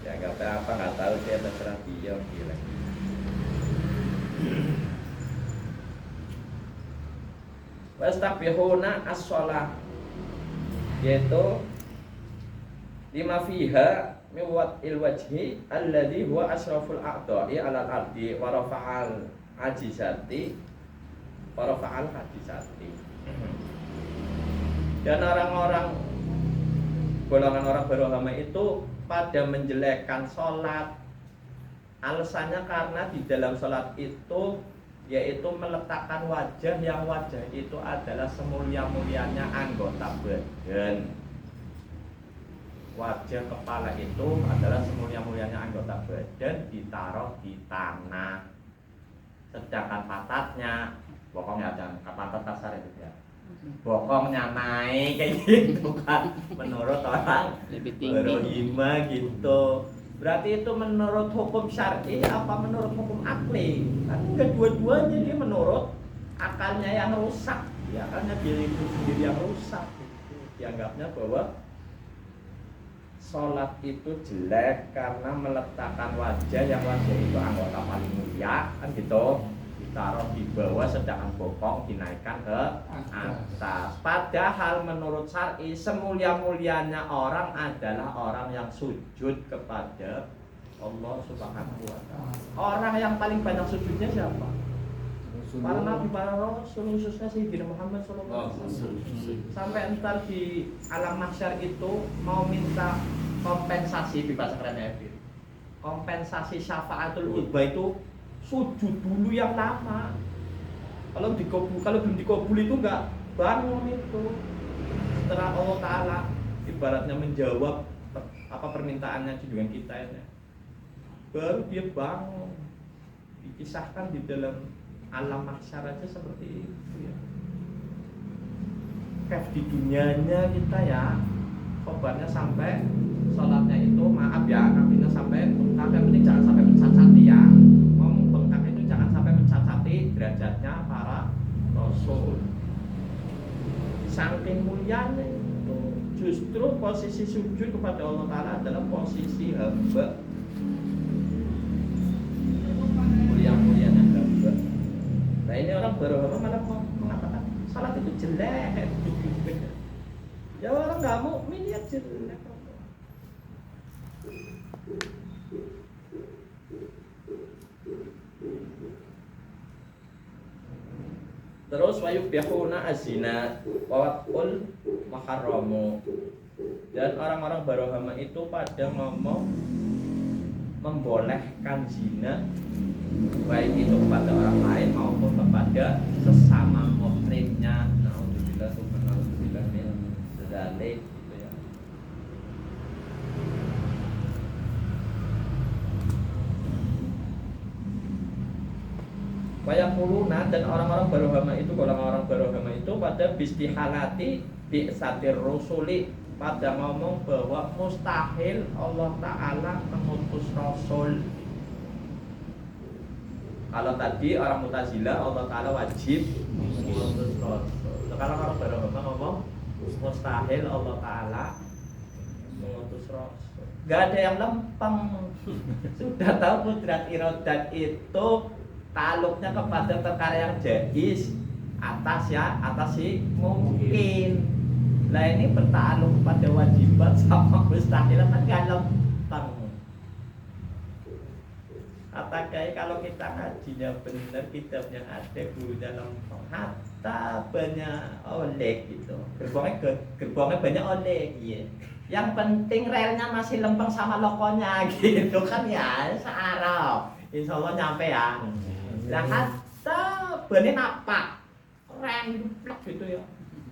S4: Dianggapnya apa nggak tahu, dia terserah dia gila. Wastabihuna as-shalah, yaitu lima fiha miwat ilwajhi alladhi huwa asraful a'dha'i alal ardi wa rafa'al ajizati wa rafa'al hadisati. Dan orang-orang golongan orang beragama itu pada menjelekkan sholat. Alasannya karena di dalam sholat itu yaitu meletakkan wajah, yang wajah itu adalah semulia-mulianya anggota badan. Wajah kepala itu adalah semulia-mulianya anggota badan, ditaruh di tanah. Sedangkan pantatnya, bokongnya jangan pantat kasar itu ya, bokongnya naik kayak gitu kan, menurut orang berohima gitu. Berarti itu menurut hukum syar'i apa menurut hukum akli? Kan enggak, dua-duanya. Dia menurut akalnya yang rusak, ya akalnya diri itu sendiri yang rusak gitu. Dianggapnya bahwa sholat itu jelek karena meletakkan wajah, yang wajah itu anggota paling mulia kan gitu, ditaruh di bawah, sedangkan bokong dinaikkan ke atas. Padahal menurut syar'i semulia-mulianya orang adalah orang yang sujud kepada Allah Subhanahu wa ta'ala. Orang yang paling banyak sujudnya siapa? Para nabi, para rasul, khususnya Sayyidina Muhammad SAW. Sampai entar di alam mahsyar itu mau minta kompensasi, bahasa kerennya itu kompensasi syafaatul udba itu sujud dulu yang lama. Kalau belum dikabul itu enggak bangun itu. Setelah Allah Ta'ala ibaratnya menjawab apa permintaannya junjungan kita ini, baru dia bangun. Dikisahkan di dalam alam mahsyar aja seperti itu ya. Kayak di dunianya kita ya, khobarnya sampai sholatnya itu, maaf ya, kakinya sampai bengkak, yang penting jangan sampai mencacati ya. Ngomong bengkak itu jangan sampai mencacati derajatnya para rasul. Saking mulianya itu, justru posisi sujud kepada Allah Ta'ala adalah posisi hamba. Mulia-mulianya hamba. Nah ini orang beragama malah mengatakan salat itu jelek. Ya orang nggak mukmin ya jelek. Terus wayubihuna azina waqul maharamu. Dan orang-orang Barohama itu pada ngomong membolehkan zina baik itu kepada orang lain maupun kepada sesama muhrimnya. Alhamdulillah subhanallah min dzalik gitu ya. Wayaquluna, dan orang-orang Barohama itu, orang-orang Barohama itu pada bistihalati bi'satir rusuli, pada ngomong bahwa mustahil Allah Ta'ala mengutus Rasul. Kalau tadi orang Mu'tazilah Allah Ta'ala wajib mengutus Rasul. Kalau orang Barohama ngomong mustahil Allah Ta'ala mengutus Rasul. Gak ada yang lempeng. Sudah tahu kudrat irodat itu taluknya kepada perkara yang jais, atas si mungkin. Nah ini bertaluk pada wajibat sama mustahil kan gak lempeng. Kata kayak kalau kita ngajinya benar, kitabnya ada, gurunya lempeng, hatta banyak oleh gitu. Gerbongnya banyak oleh iya. Yang penting relnya masih lempeng sama lokonya gitu kan ya, searah. Insya Allah nyampe ya. Lah hatta benih apa? Rem duplek gitu ya.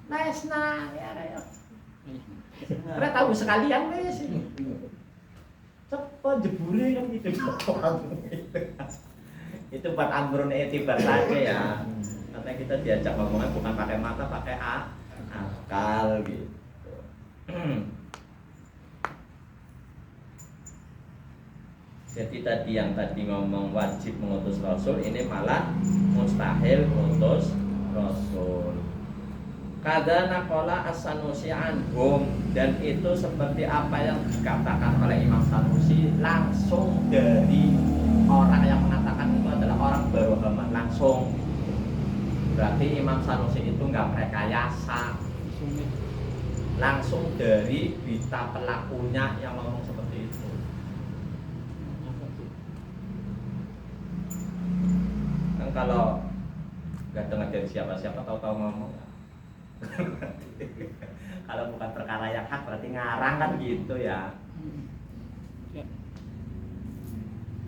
S4: Lesna ya ya. Ora tahu sekalian wis. Cepet jebule kan gitu. Itu buat amrun etibar saja ya. Karena kita diajak ngomongnya bukan pakai mata, pakai akal gitu. Jadi tadi yang tadi ngomong wajib mengutus Rasul, ini malah mustahil mengutus Rasul. Kada nakola as-Sanusi anhum, dan itu seperti apa yang dikatakan oleh Imam Sanusi langsung dari orang yang mengatakan itu adalah orang Barohama langsung. Berarti Imam Sanusi itu nggak rekayasa, langsung dari berita pelakunya yang ngomong seperti itu. Kan kalau nggak dengar dari siapa-siapa tahu-tahu ngomong. Kalau bukan perkara yang hak berarti ngarang kan gitu ya.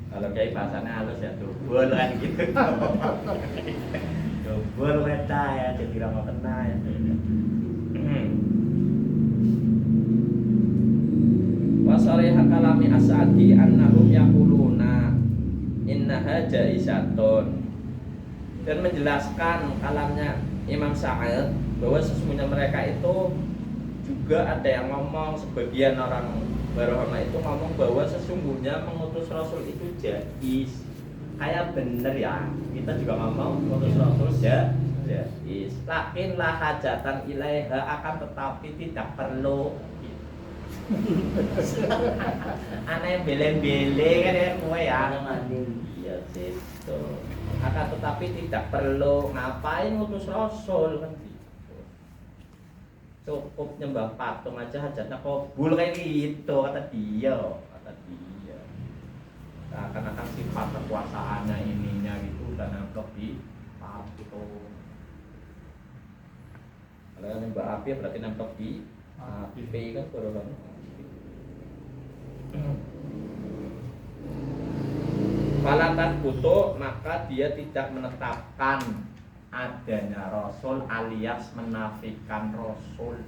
S4: Kalau kayak bahasanya halus ya dubul kan gitu. Dubul weta ya, jadi ramah kena ya. Wasariha kalami asadi annahum yaquluna innaha jaizatun, dan menjelaskan kalamnya Imam Sa'ad bahwa sesungguhnya mereka itu juga ada yang ngomong, sebagian orang Barohama itu ngomong bahwa sesungguhnya mengutus Rasul itu jais. Kayak bener ya, kita juga ngomong mengutus Rasul jais. Lakin la hajatan ilaiha, akan tetapi tidak perlu. Aneh bele-bele kan ya kowe ya. Iya sih. Akan tetapi tidak perlu, ngapain ngutus Rasul kan gitu. Cukup nyembah patung aja hajatnya kabul kayak gitu kata dia. Akan sifat kekuasaannya ininya gitu udah nangkep di patung. Kalau nyembah api berarti nangkep di api kan kurang. Falatat butuh, maka dia tidak menetapkan adanya Rasul alias menafikan Rasul,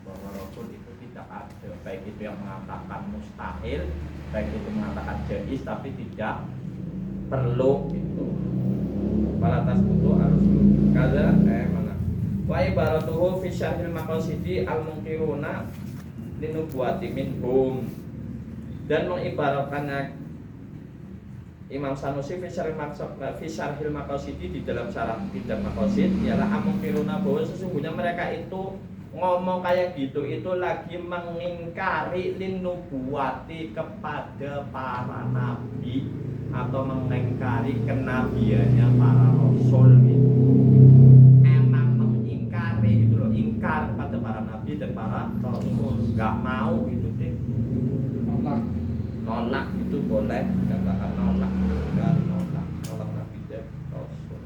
S4: bahwa Rasul itu tidak ada, baik itu yang mengatakan mustahil, baik itu mengatakan jais tapi tidak perlu gitu. Falatat butuh harus kaza mana wa ibaratuhu fi syarhil maqasidi al-munkiruna linubuwati minhum, dan mengibaratkannya Imam Sanusi fi syarhil maqasidi di dalam syarah kitab maqasid ialah amungkiruna, bahwa sesungguhnya mereka itu ngomong kayak gitu itu lagi mengingkari linubuwati kepada para nabi atau mengingkari kenabiannya para rasul gitu. Emang mengingkari gitu loh, ingkar pada para nabi dan para rasul, nggak mau gitu deh. Nolak itu boleh, katakan nolak nabi dan rasul.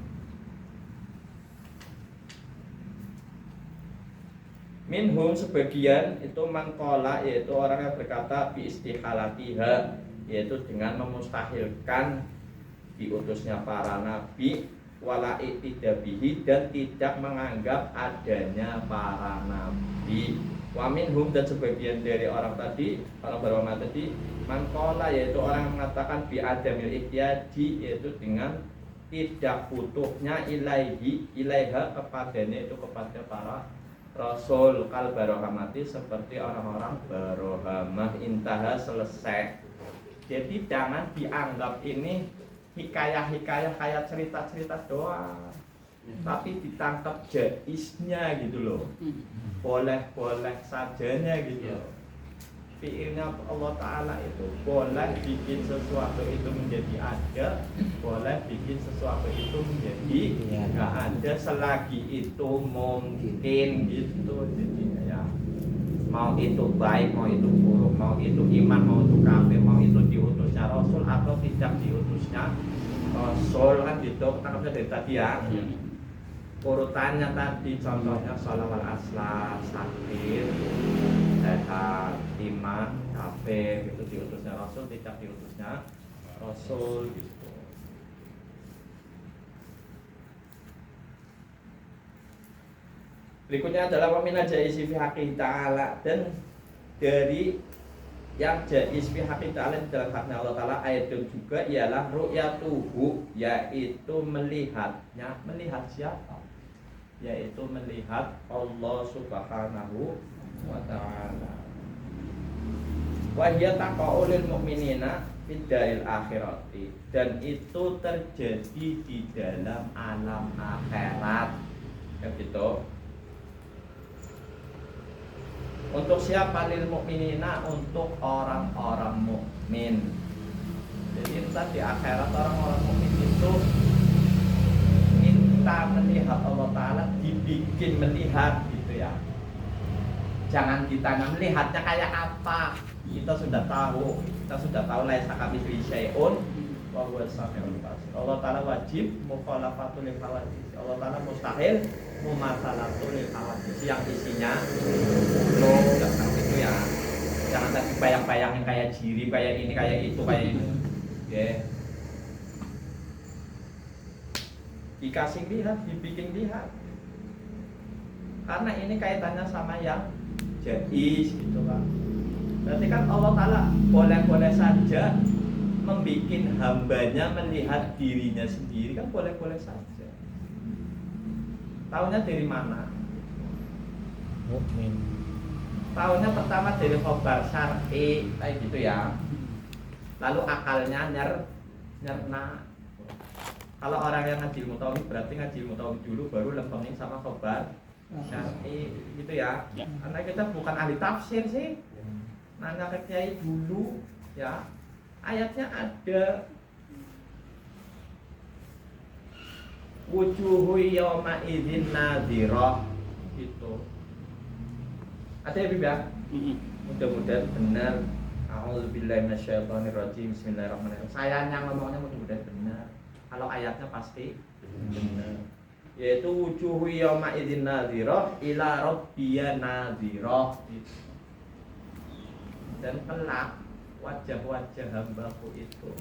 S4: Minhum sebagian itu mangkola, yaitu orang yang berkata bi istihalatiha, yaitu dengan memustahilkan diutusnya para nabi, wala iktidabihi, dan tidak menganggap adanya para nabi. Wa minhum, dan sebagian dari orang tadi, orang beragama tadi, mangkola, yaitu orang yang mengatakan bi adamil ihtiyadi, yaitu dengan tidak butuhnya ilaiha kepadanya, itu kepada para rasul, kal barohamati, seperti orang-orang barohamah, intaha, selesai. Jadi jangan dianggap ini hikayah-hikayah kayak cerita-cerita doang, tapi ditangkap jaisnya gitu loh, boleh-boleh sajanya gitu loh. Fi'ilnya Allah Ta'ala itu boleh bikin sesuatu itu menjadi ada, boleh bikin sesuatu itu menjadi nggak ada, selagi itu mungkin gitu. Jadi ya, mau itu baik, mau itu buruk, mau itu iman, mau itu kafir, mau itu diutusnya Rasul atau tidak diutusnya Rasul, kan gitu. Tangkapnya dari tadi ya, urutannya tadi contohnya sholawal asla, sakit, sehat, iman, kafir, gitu, diutusnya Rasul, tidak diutusnya Rasul gitu. Berikutnya adalah wamina jaisi fi haqqi ta'ala, dan dari yang jais fi haqqi ta'ala dalam haknya Allah Ta'ala ayat itu juga ialah ru'yatuhu, yaitu melihatnya. Melihat siapa? Yaitu melihat Allah Subhanahu wa Ta'ala. Wa hiya taqa'u lil mu'minina fid daril akhirati, dan itu terjadi di dalam alam akhirat. Ya gitu. Untuk siapa? Lil mukminina, untuk orang-orang mukmin. Jadi entah di akhirat orang-orang mukmin itu minta melihat Allah Ta'ala, dibikin melihat gitu ya. Jangan ditanya melihatnya kayak apa. Kita sudah tahu laisa kamitslihi syai'un wa huwas samiul basir. Allah Ta'ala wajib mukhalafatul lil hawadits. Allah Ta'ala mustahil mumatsalatul lil hawadits, yang isinya lo enggak tahu itu ya. Jangan tadi bayang-bayangin kayak jiri, kayak ini, kayak itu, kayak ini. Oke. Dikasih lihat, dibikin lihat. Karena ini kaitannya sama yang jais gitu kan. Berarti kan Allah Ta'ala boleh-boleh saja membikin hambanya melihat dirinya sendiri, kan boleh-boleh saja. Taunya dari mana?
S1: Mukmin.
S4: Taunya pertama dari khobar syar'i kayak gitu ya. Lalu akalnya nyerna. Kalau orang yang ngaji ilmu tauhid berarti ngaji ilmu tauhid dulu, baru lempengin sama khobar syar'i gitu ya. Karena kita bukan ahli tafsir sih. Nanya ke kiai dulu ya. Ayatnya ada, wujuhu yawma idzin nadhirah gitu. Ada ya Bib ya? Mudah-mudahan benar. A'udzubillahi minasyaitonirrajim. Bismillahirrahmanirrahim. Sayangnya ngomongnya mudah-mudahan benar. Kalau ayatnya pasti benar. Yaitu wujuhu yawma idzin nadhirah ila rabbiyya nadhirah gitu. Dan kelak wajah-wajah hambaku itu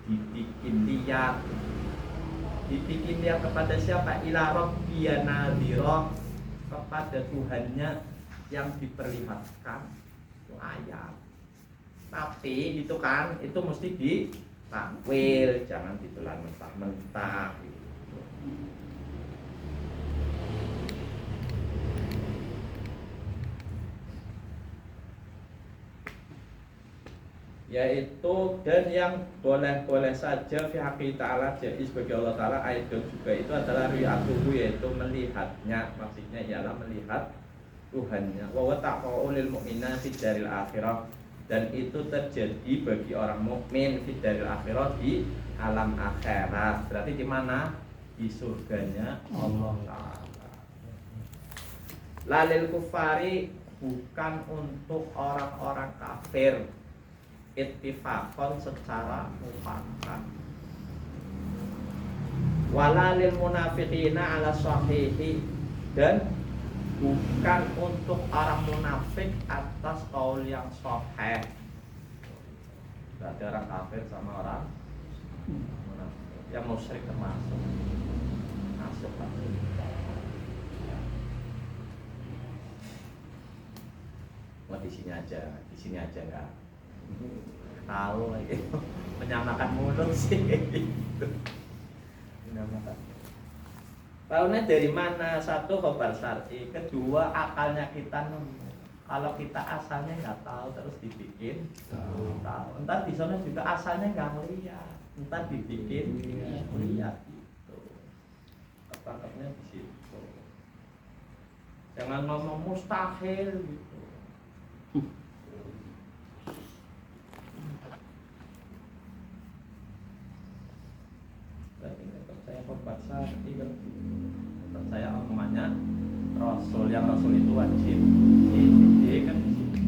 S4: dibikin lihat kepada siapa? Ila rabbiyya nadhirah, kepada Tuhannya yang diperlihatkan. Itu ayat. Tapi itu kan, itu mesti ditakwil, jangan ditelan mentah-mentah gitu. Yaitu dan yang boleh-boleh saja fi haqqi ta'ala, jadi sebagai Allah Ta'ala ayat juga itu adalah ri'atuhu, yaitu melihatnya, maksudnya ialah melihat Tuhannya. Wa taqa'u lil mu'mina fid daril akhirah, dan itu terjadi bagi orang mukmin fid daril akhirah, di alam akhirat. Berarti di mana? Di surganya Allah Ta'ala. Lalil kufari, bukan untuk orang-orang kafir, ittifaqan secara mufakat. Wala lil munafiqina ala sahihi, dan bukan untuk orang munafik atas kaul yang sahih. Berarti orang kafir sama orang munafik. Yang musyrik termasuk. Masuk lah. Mau di sini aja enggak. Tahu lagi menyamakan mulut sih. Menyamakan. Tahunya dari mana? Satu, khobar syar'i. Kedua, akalnya kita nemu. Kalau kita asalnya nggak tahu terus dibikin tahu. Entar di sana juga asalnya nggak ngeliat. Entar dibikin lihat gitu. Ketangkapnya di situ. Jangan ngomong mustahil gitu. Berarti nggak percaya khobar syar'i kan? Percaya omongannya Rasul, yang Rasul itu wajib ini kan di situ.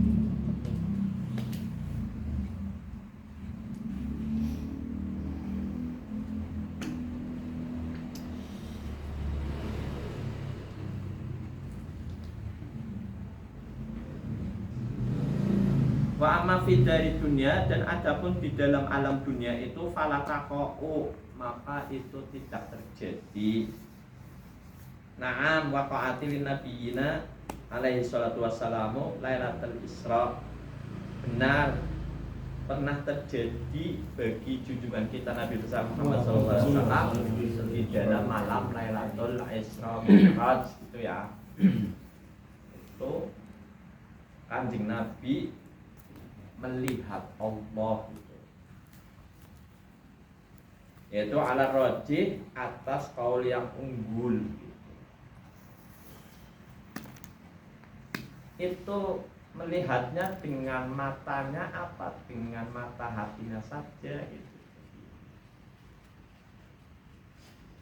S4: Wa amma fi dari dunia, dan adapun di dalam alam dunia itu falatako'u, maka itu tidak terjadi. Na'am waqa'atil nabiyina alaihi salatu wassalamu Lailatul Isra. Benar, pernah terjadi bagi junjungan kita Nabi besar Muhammad SAW di dalam malam Lailatul Isra Mi'raj itu ya. Itu Kanjeng Nabi melihat Allah gitu. Yaitu ala rajih, atas kaul yang unggul gitu. Itu melihatnya dengan matanya apa? Dengan mata hatinya saja gitu.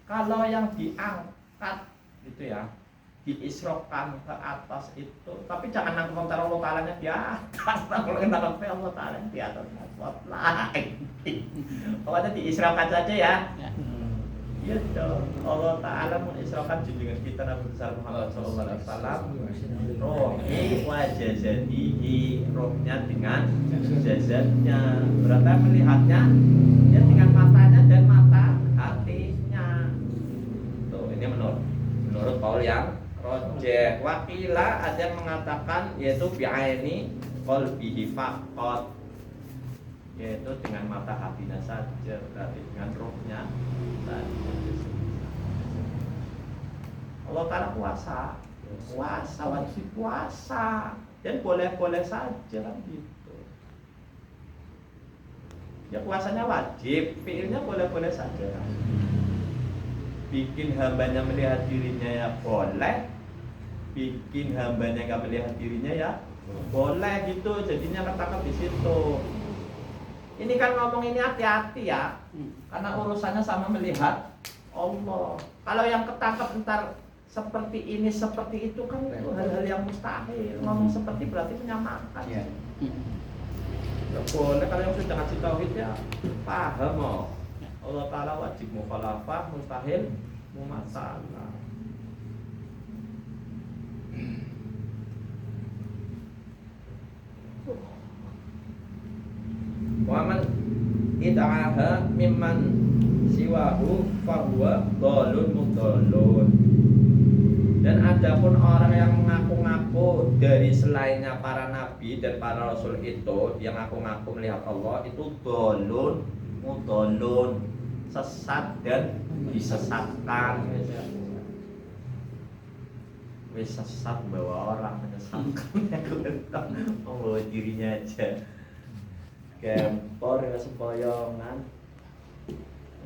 S4: Kalau yang diangkat gitu ya, diisrokan ke atas itu, tapi jangan nangkep Allah Ta'ala di atas. Kalau kita nangkep Allah Ta'ala di atas lain. Pokoknya diisrokan saja ya. Iya dong. Allah Ta'ala mengisrokan junjungan kita Nabi besar Muhammad SAW. Rohi wa jazadihi, rohnya dengan jazadnya. Berarti melihatnya ya dengan matanya dan mata hatinya. Tuh, ini menurut Paul yang rojeh. Wakila ada yang mengatakan yaitu bi'aini qalbihi faqat, yaitu dengan mata hatinya saja, berarti dengan rohnya saja. Allah Ta'ala puasa wajib puasa, dan boleh-boleh saja kan gitu. Ya puasanya wajib, fiilnya boleh-boleh saja kan. Bikin hambanya melihat dirinya ya boleh, bikin hambanya nggak melihat dirinya ya boleh gitu. Jadinya ketangkap di situ. Ini kan ngomong ini hati-hati ya, karena urusannya sama melihat Allah. Kalau yang ketangkap ntar seperti ini seperti itu kan itu hal-hal yang mustahil. Ngomong seperti berarti menyamakan. Nggak boleh. Kalau yang sudah ngasih tauhid ya paham oh. Allah Ta'ala wajib mukhalafah, mustahil mumasalah. Wa man id'aha mimman siwahu fahuwa dhalun mudallun. Dan adapun orang yang mengaku-ngaku dari selainnya para nabi dan para rasul itu, yang ngaku-ngaku melihat Allah, itu dhalun mudallun, sesat dan disesatkan. Wis sesat bawa orang, menyesatkan membawa dirinya aja. Gempor ya sempoyongan.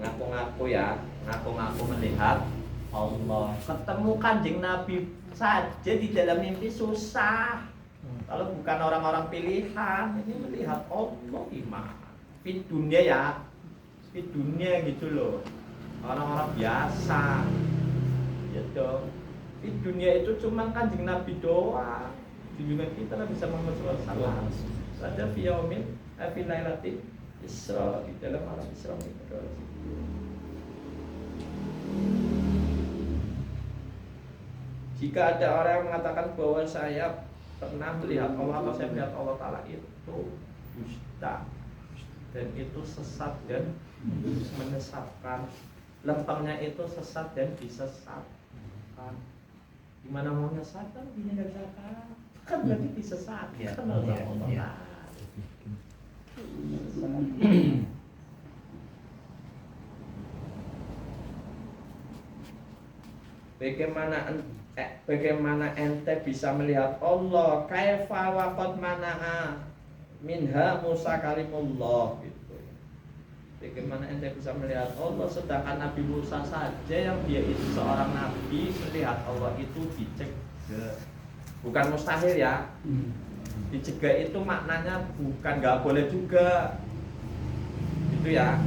S4: Ngaku-ngaku ya, ngaku-ngaku melihat Allah. Ketemu Kanjeng Nabi saja di dalam mimpi susah. Kalau bukan orang-orang pilihan, ini melihat Allah gimana? Di dunia ya, di dunia gitu loh. Orang-orang biasa. Ya dong. Di dunia itu cuma Kanjeng Nabi doang. Junjungan kita Nabi Muhammad SAW. Ada fiyaumin fi lailatul Isra, di dalam malam Isra Mi'raj. Jika ada orang yang mengatakan bahwa saya pernah melihat Allah atau saya melihat Allah Ta'ala, itu dusta dan itu sesat dan menyesatkan. Lempengnya itu sesat dan disesatkan. Gimana mau menyesatkan? Ini nggak bisa kan berarti disesatkan oleh Allah Ta'ala. Bagaimana ente bisa melihat Allah? Kaifa waqad mana'a minha Musa kalimullah gitu. Bagaimana ente bisa melihat Allah sedangkan Nabi Musa saja yang dia itu seorang nabi melihat Allah itu dicegah. Bukan mustahil ya. Dicegah itu maknanya bukan nggak boleh juga. Gitu ya.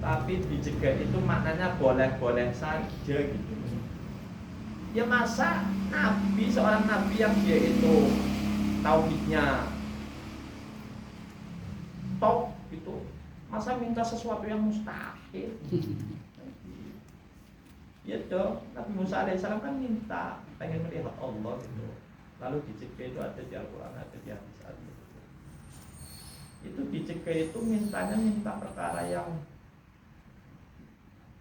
S4: Tapi dicegah itu maknanya boleh-boleh saja gitu. Ya masa nabi, seorang nabi yang dia itu tauhidnya top gitu, masa minta sesuatu yang mustahil? Ya dong, Nabi Musa alaihissalam kan minta, pengen melihat Allah gitu. Lalu dicegah itu ada di Al-Quran, ada di hadis. Itu dicegah itu minta perkara yang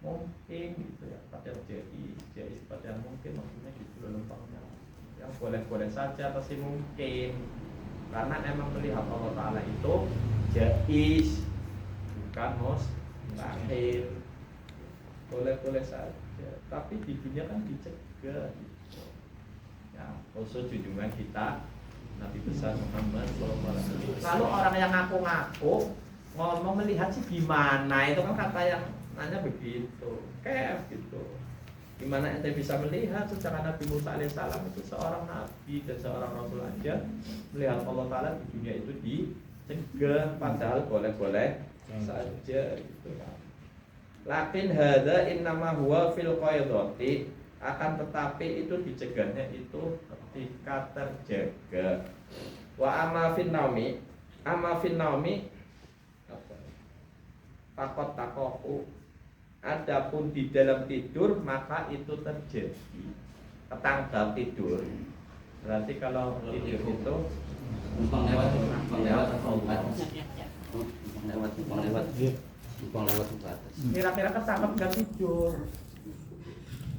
S4: mungkin gitu ya, padahal jadi seperti yang mungkin maksudnya gitu lempangnya. Yang boleh-boleh saja pasti mungkin, karena emang melihat Allah Ta'ala itu jais, bukan mustahil. Boleh-boleh saja, tapi di dunia kan dicegah gitu. Ya, khusus junjungan kita Nabi besar Muhammad SAW. Lalu orang yang ngaku-ngaku ngomong melihat sih gimana, itu kan kata yang nanya begitu, kef gitu. Gimana ente bisa melihat secara Nabi Musa alaihissalam itu seorang nabi dan seorang rasul aja melihat Allah Ta'ala di dunia itu dicegah, padahal boleh-boleh saja gitu kan. Lakin hadza innama huwa fil qaidati, akan tetapi itu dicegahnya itu ketika terjaga. Wa amma fin naumi takot takoku, adapun di dalam tidur maka itu terjadi. Ketanggal tidur berarti kalau tidur itu
S3: Numpang lewat ke atas.
S4: kira-kira ketangkap nggak tidur.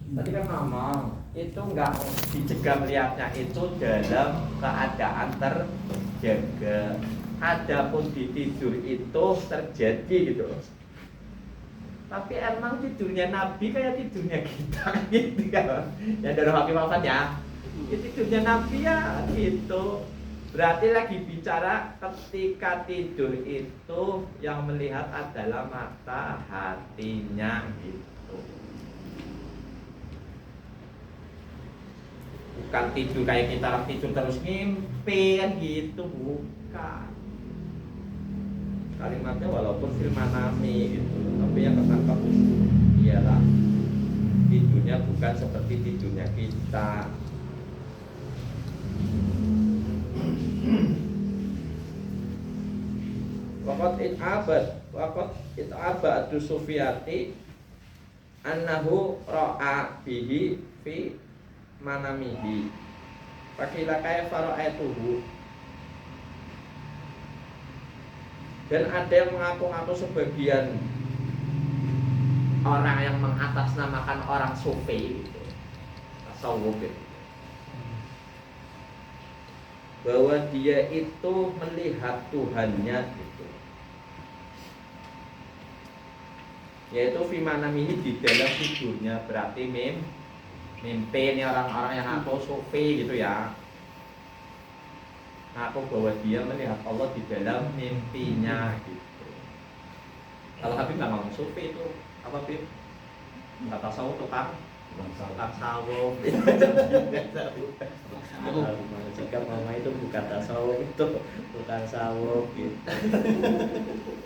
S4: Tadi kan ngomong itu nggak dicegah melihatnya itu dalam keadaan terjaga. Adapun di tidur itu terjadi gitu. Tapi emang tidurnya Nabi kayak tidurnya kita gitu kan. Ya dari Hakim Wafat ya. Tidurnya Nabi ya gitu. Berarti lagi bicara ketika tidur itu yang melihat adalah mata hatinya gitu. Bukan tidur kayak kita orang tidur terus ngimpi kan gitu, bukan. Kalimatnya walaupun fil manami gitu, tapi yang ketangkap ialah tidurnya bukan seperti tidurnya kita. Waqat it'abad Sufyati annahu ra'a bihi fi manamihi. Fakila kaifa ra'aituhu. Dan ada yang mengaku-ngaku sebagian orang yang mengatasnamakan orang sufi gitu, tasawuf gitu, bahwa dia itu melihat Tuhannya gitu, yaitu fimanamihi di dalam tidurnya. Berarti mimpi ini orang-orang yang ngaku sufi gitu ya, ngaku bahwa dia melihat Allah di dalam mimpinya gitu. Kalau Habib nggak ngomong sufi itu apa Habib? Nggak tasawuf tuh kan? Tasawuf. Jika mama itu bukan tasawuf itu bukan tasawuf gitu.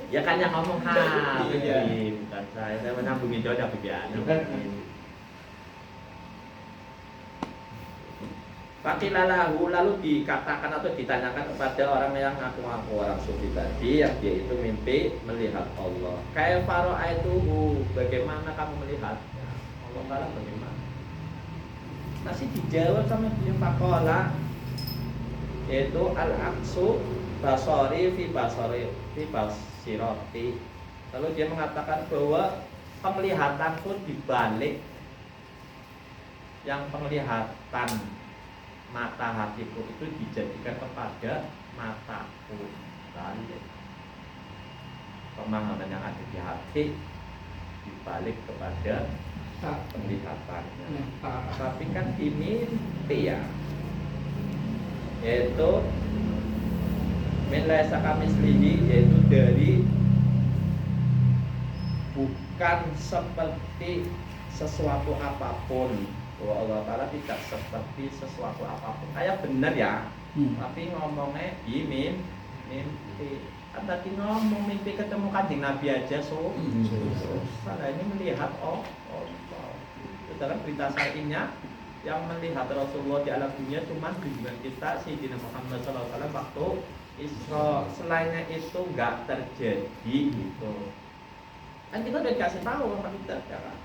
S4: Ya kan yang ngomong Habib, bukan saya menyambungin jodoh begini. Fakilalahu, lalu dikatakan atau ditanyakan kepada orang yang ngaku-ngaku orang sufi tadi yang dia itu mimpi melihat Allah. Kayak faro aituhu, bagaimana kamu melihatnya? Allah Ta'ala bagaimana? masih dijawab sama beliau fakola, yaitu al-aksu basori fi basiroti. Lalu dia mengatakan bahwa penglihatan pun dibalik yang penglihatan mata hatiku itu dijadikan kepada mataku. Balik pemahaman yang ada di hati dibalik kepada penglihatannya. Tapi kan ini ya, yaitu min laisa kamislihi, yaitu dari bukan seperti sesuatu apapun. Bahwa Allah Ta'ala tidak seperti sesuatu apapun. Kayak bener ya, tapi ngomongnya di mimpi. Tadi ngomong mimpi ketemu Kanjeng Nabi aja susah. Ini melihat Allah. Dalam berita syar'inya yang melihat Rasulullah di alam dunia cuma junjungan kita Sayyidina Muhammad SAW waktu Isra. Selainnya itu nggak terjadi gitu. Kan kita udah dikasih tahu sama kita ya kan?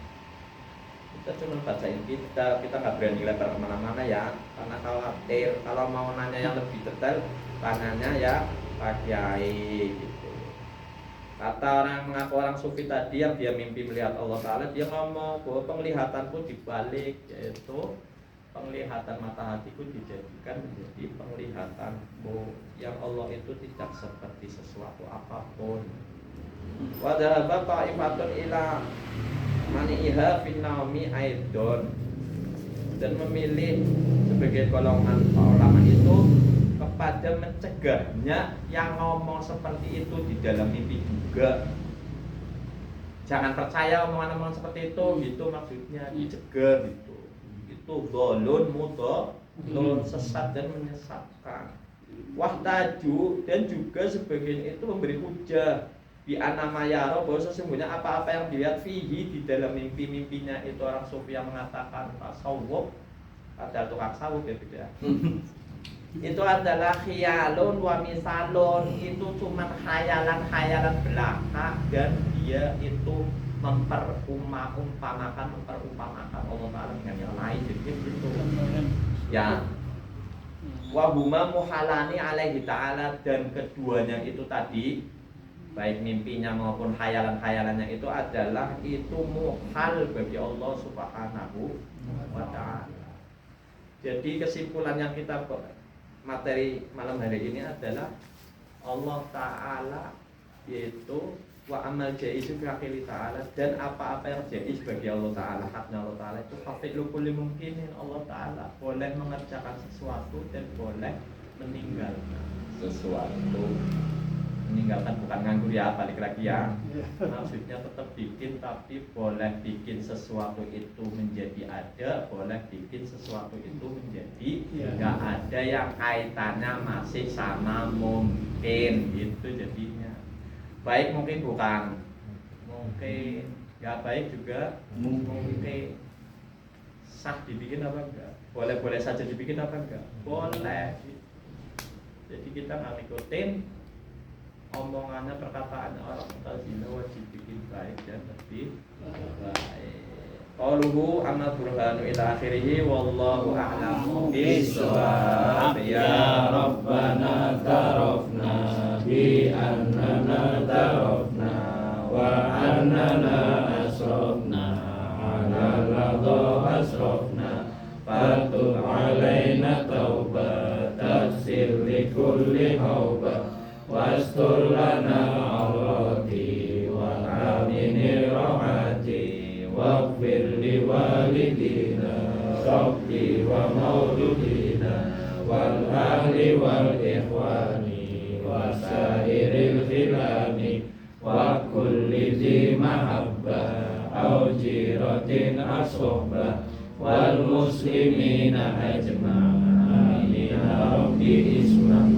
S4: Kita cuma bacain kita nggak berani lebar kemana-mana ya, karena khawatir kalau mau nanya yang lebih detail tanyanya ya Pak Kiai gitu. Kata orang mengaku orang sufi tadi yang dia mimpi melihat Allah Ta'ala, dia ngomong bahwa penglihatanku dibalik, yaitu penglihatan mata hatiku dijadikan menjadi penglihatanku yang Allah itu tidak seperti sesuatu apapun. Wa dzahaba ta'ifatun ila mani'iha fin naumi aidon, dan memilih sebagai golongan ulama itu kepada mencegahnya yang ngomong seperti itu di dalam mimpi juga. Jangan percaya omongan-omongan seperti itu gitu, maksudnya dicegah gitu. Itu dolun mudolun, sesat dan menyesatkan. Wahtaju, dan juga sebagian itu memberi hujah bi anamayaro, bahwa sesungguhnya apa-apa yang dilihat fihi di dalam mimpi-mimpinya itu orang sufi yang mengatakan tasawuf, ada tukang sawuf ya tidak. Itu adalah khiyalun wa misalun, itu cuma khayalan-khayalan belaka, dan dia itu memperumpamakan Allah Ta'ala dengan yang lain, jadi gitu ya. Wahuma muhalani alaihi ta'ala, dan keduanya itu tadi, baik mimpinya maupun khayalan-khayalannya itu adalah itu muhal bagi Allah Subhanahu wa Ta'ala. Jadi kesimpulan yang kita materi malam hari ini adalah Allah Ta'ala yaitu wa amal jaizu fi ta'ala, dan apa-apa yang jaiz bagi Allah Ta'ala, haknya Allah Ta'ala itu fafi'lu kulli mungkinin. Allah Ta'ala boleh mengerjakan sesuatu dan boleh meninggalkan sesuatu. Meninggalkan bukan nganggur ya, balik lagi ya, maksudnya tetap bikin, tapi boleh bikin sesuatu itu menjadi ada, boleh bikin sesuatu itu menjadi nggak ada yang kaitannya masih sama mungkin gitu jadinya. Baik mungkin bukan, mungkin nggak baik juga mungkin. Sah dibikin apa enggak? Boleh saja dibikin apa enggak? Boleh. Jadi kita nggak ngikutin omongannya, perkataannya orang Mu'tazilah, wajib bikin baik dan lebih baik. Qauluhu amma burhanu ila akhirih wallahu a'lamu bis-shawab. Ya Rabbana tarafna bi annana tarafna wa annana asrafna ala ladha asrafna fatub alaina taubat taksir li kulli hawbat wastur lana awrati wa amini rahati waghfir li walidina sabbi wa mauludina wal ahli wal ikhwani wa sairil khilani wa kulli zi mahabbah au jiratin asohbah wal muslimina ajma'in ya rabbi isma'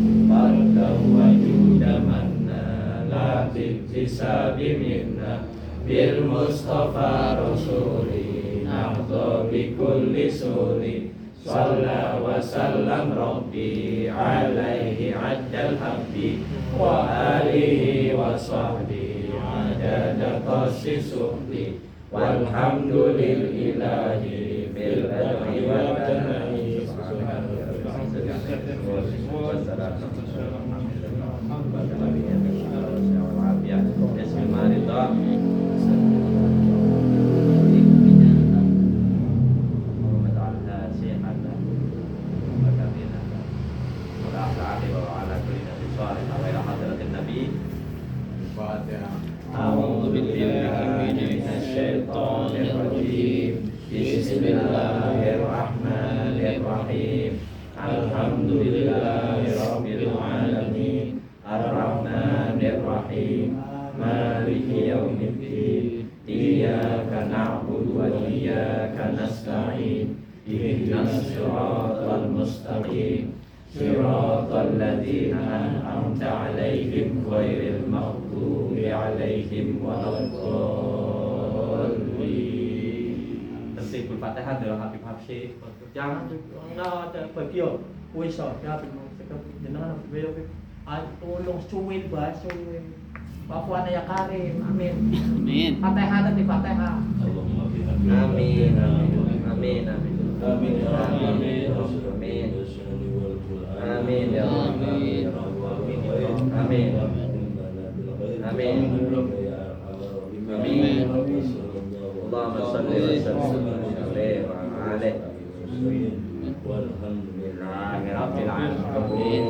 S4: Tisabi minna bil Mustafa Rasuli nahdo bi kulli suri salla wa sallam rabbi alaihi addal habbi wa alihi wa sahbihi adada qassi suhbi walhamdulillah bil adhi wa Bismillahirrahmanirrahim. Alhamdulillahirabbil alamin. Arrahmanirrahim. Maliki yaumiddin. Iyyaka na'budu wa iyyaka nasta'in. Ihdinas siratal mustaqim. Siratal ladzina an'amta 'alaihim ghairil maghdubi 'alaihim waladdallin. Tertibul Fatihah dalam Habib Habsyi. Jangan ada bagian wis ada jenengan beliau tolong suwil bahas suwil. Bapak ya karim. Amin.
S3: Amin.
S4: Fatihah dan Fatihah. Amin. Amin. Amin. Amin ya Allah. Amin. Amin ya Allah. Amin. Amin. Amin. Allahumma shalli wa sallim alaihi wa ala alihi. Walhamdulillahirabbil alamin.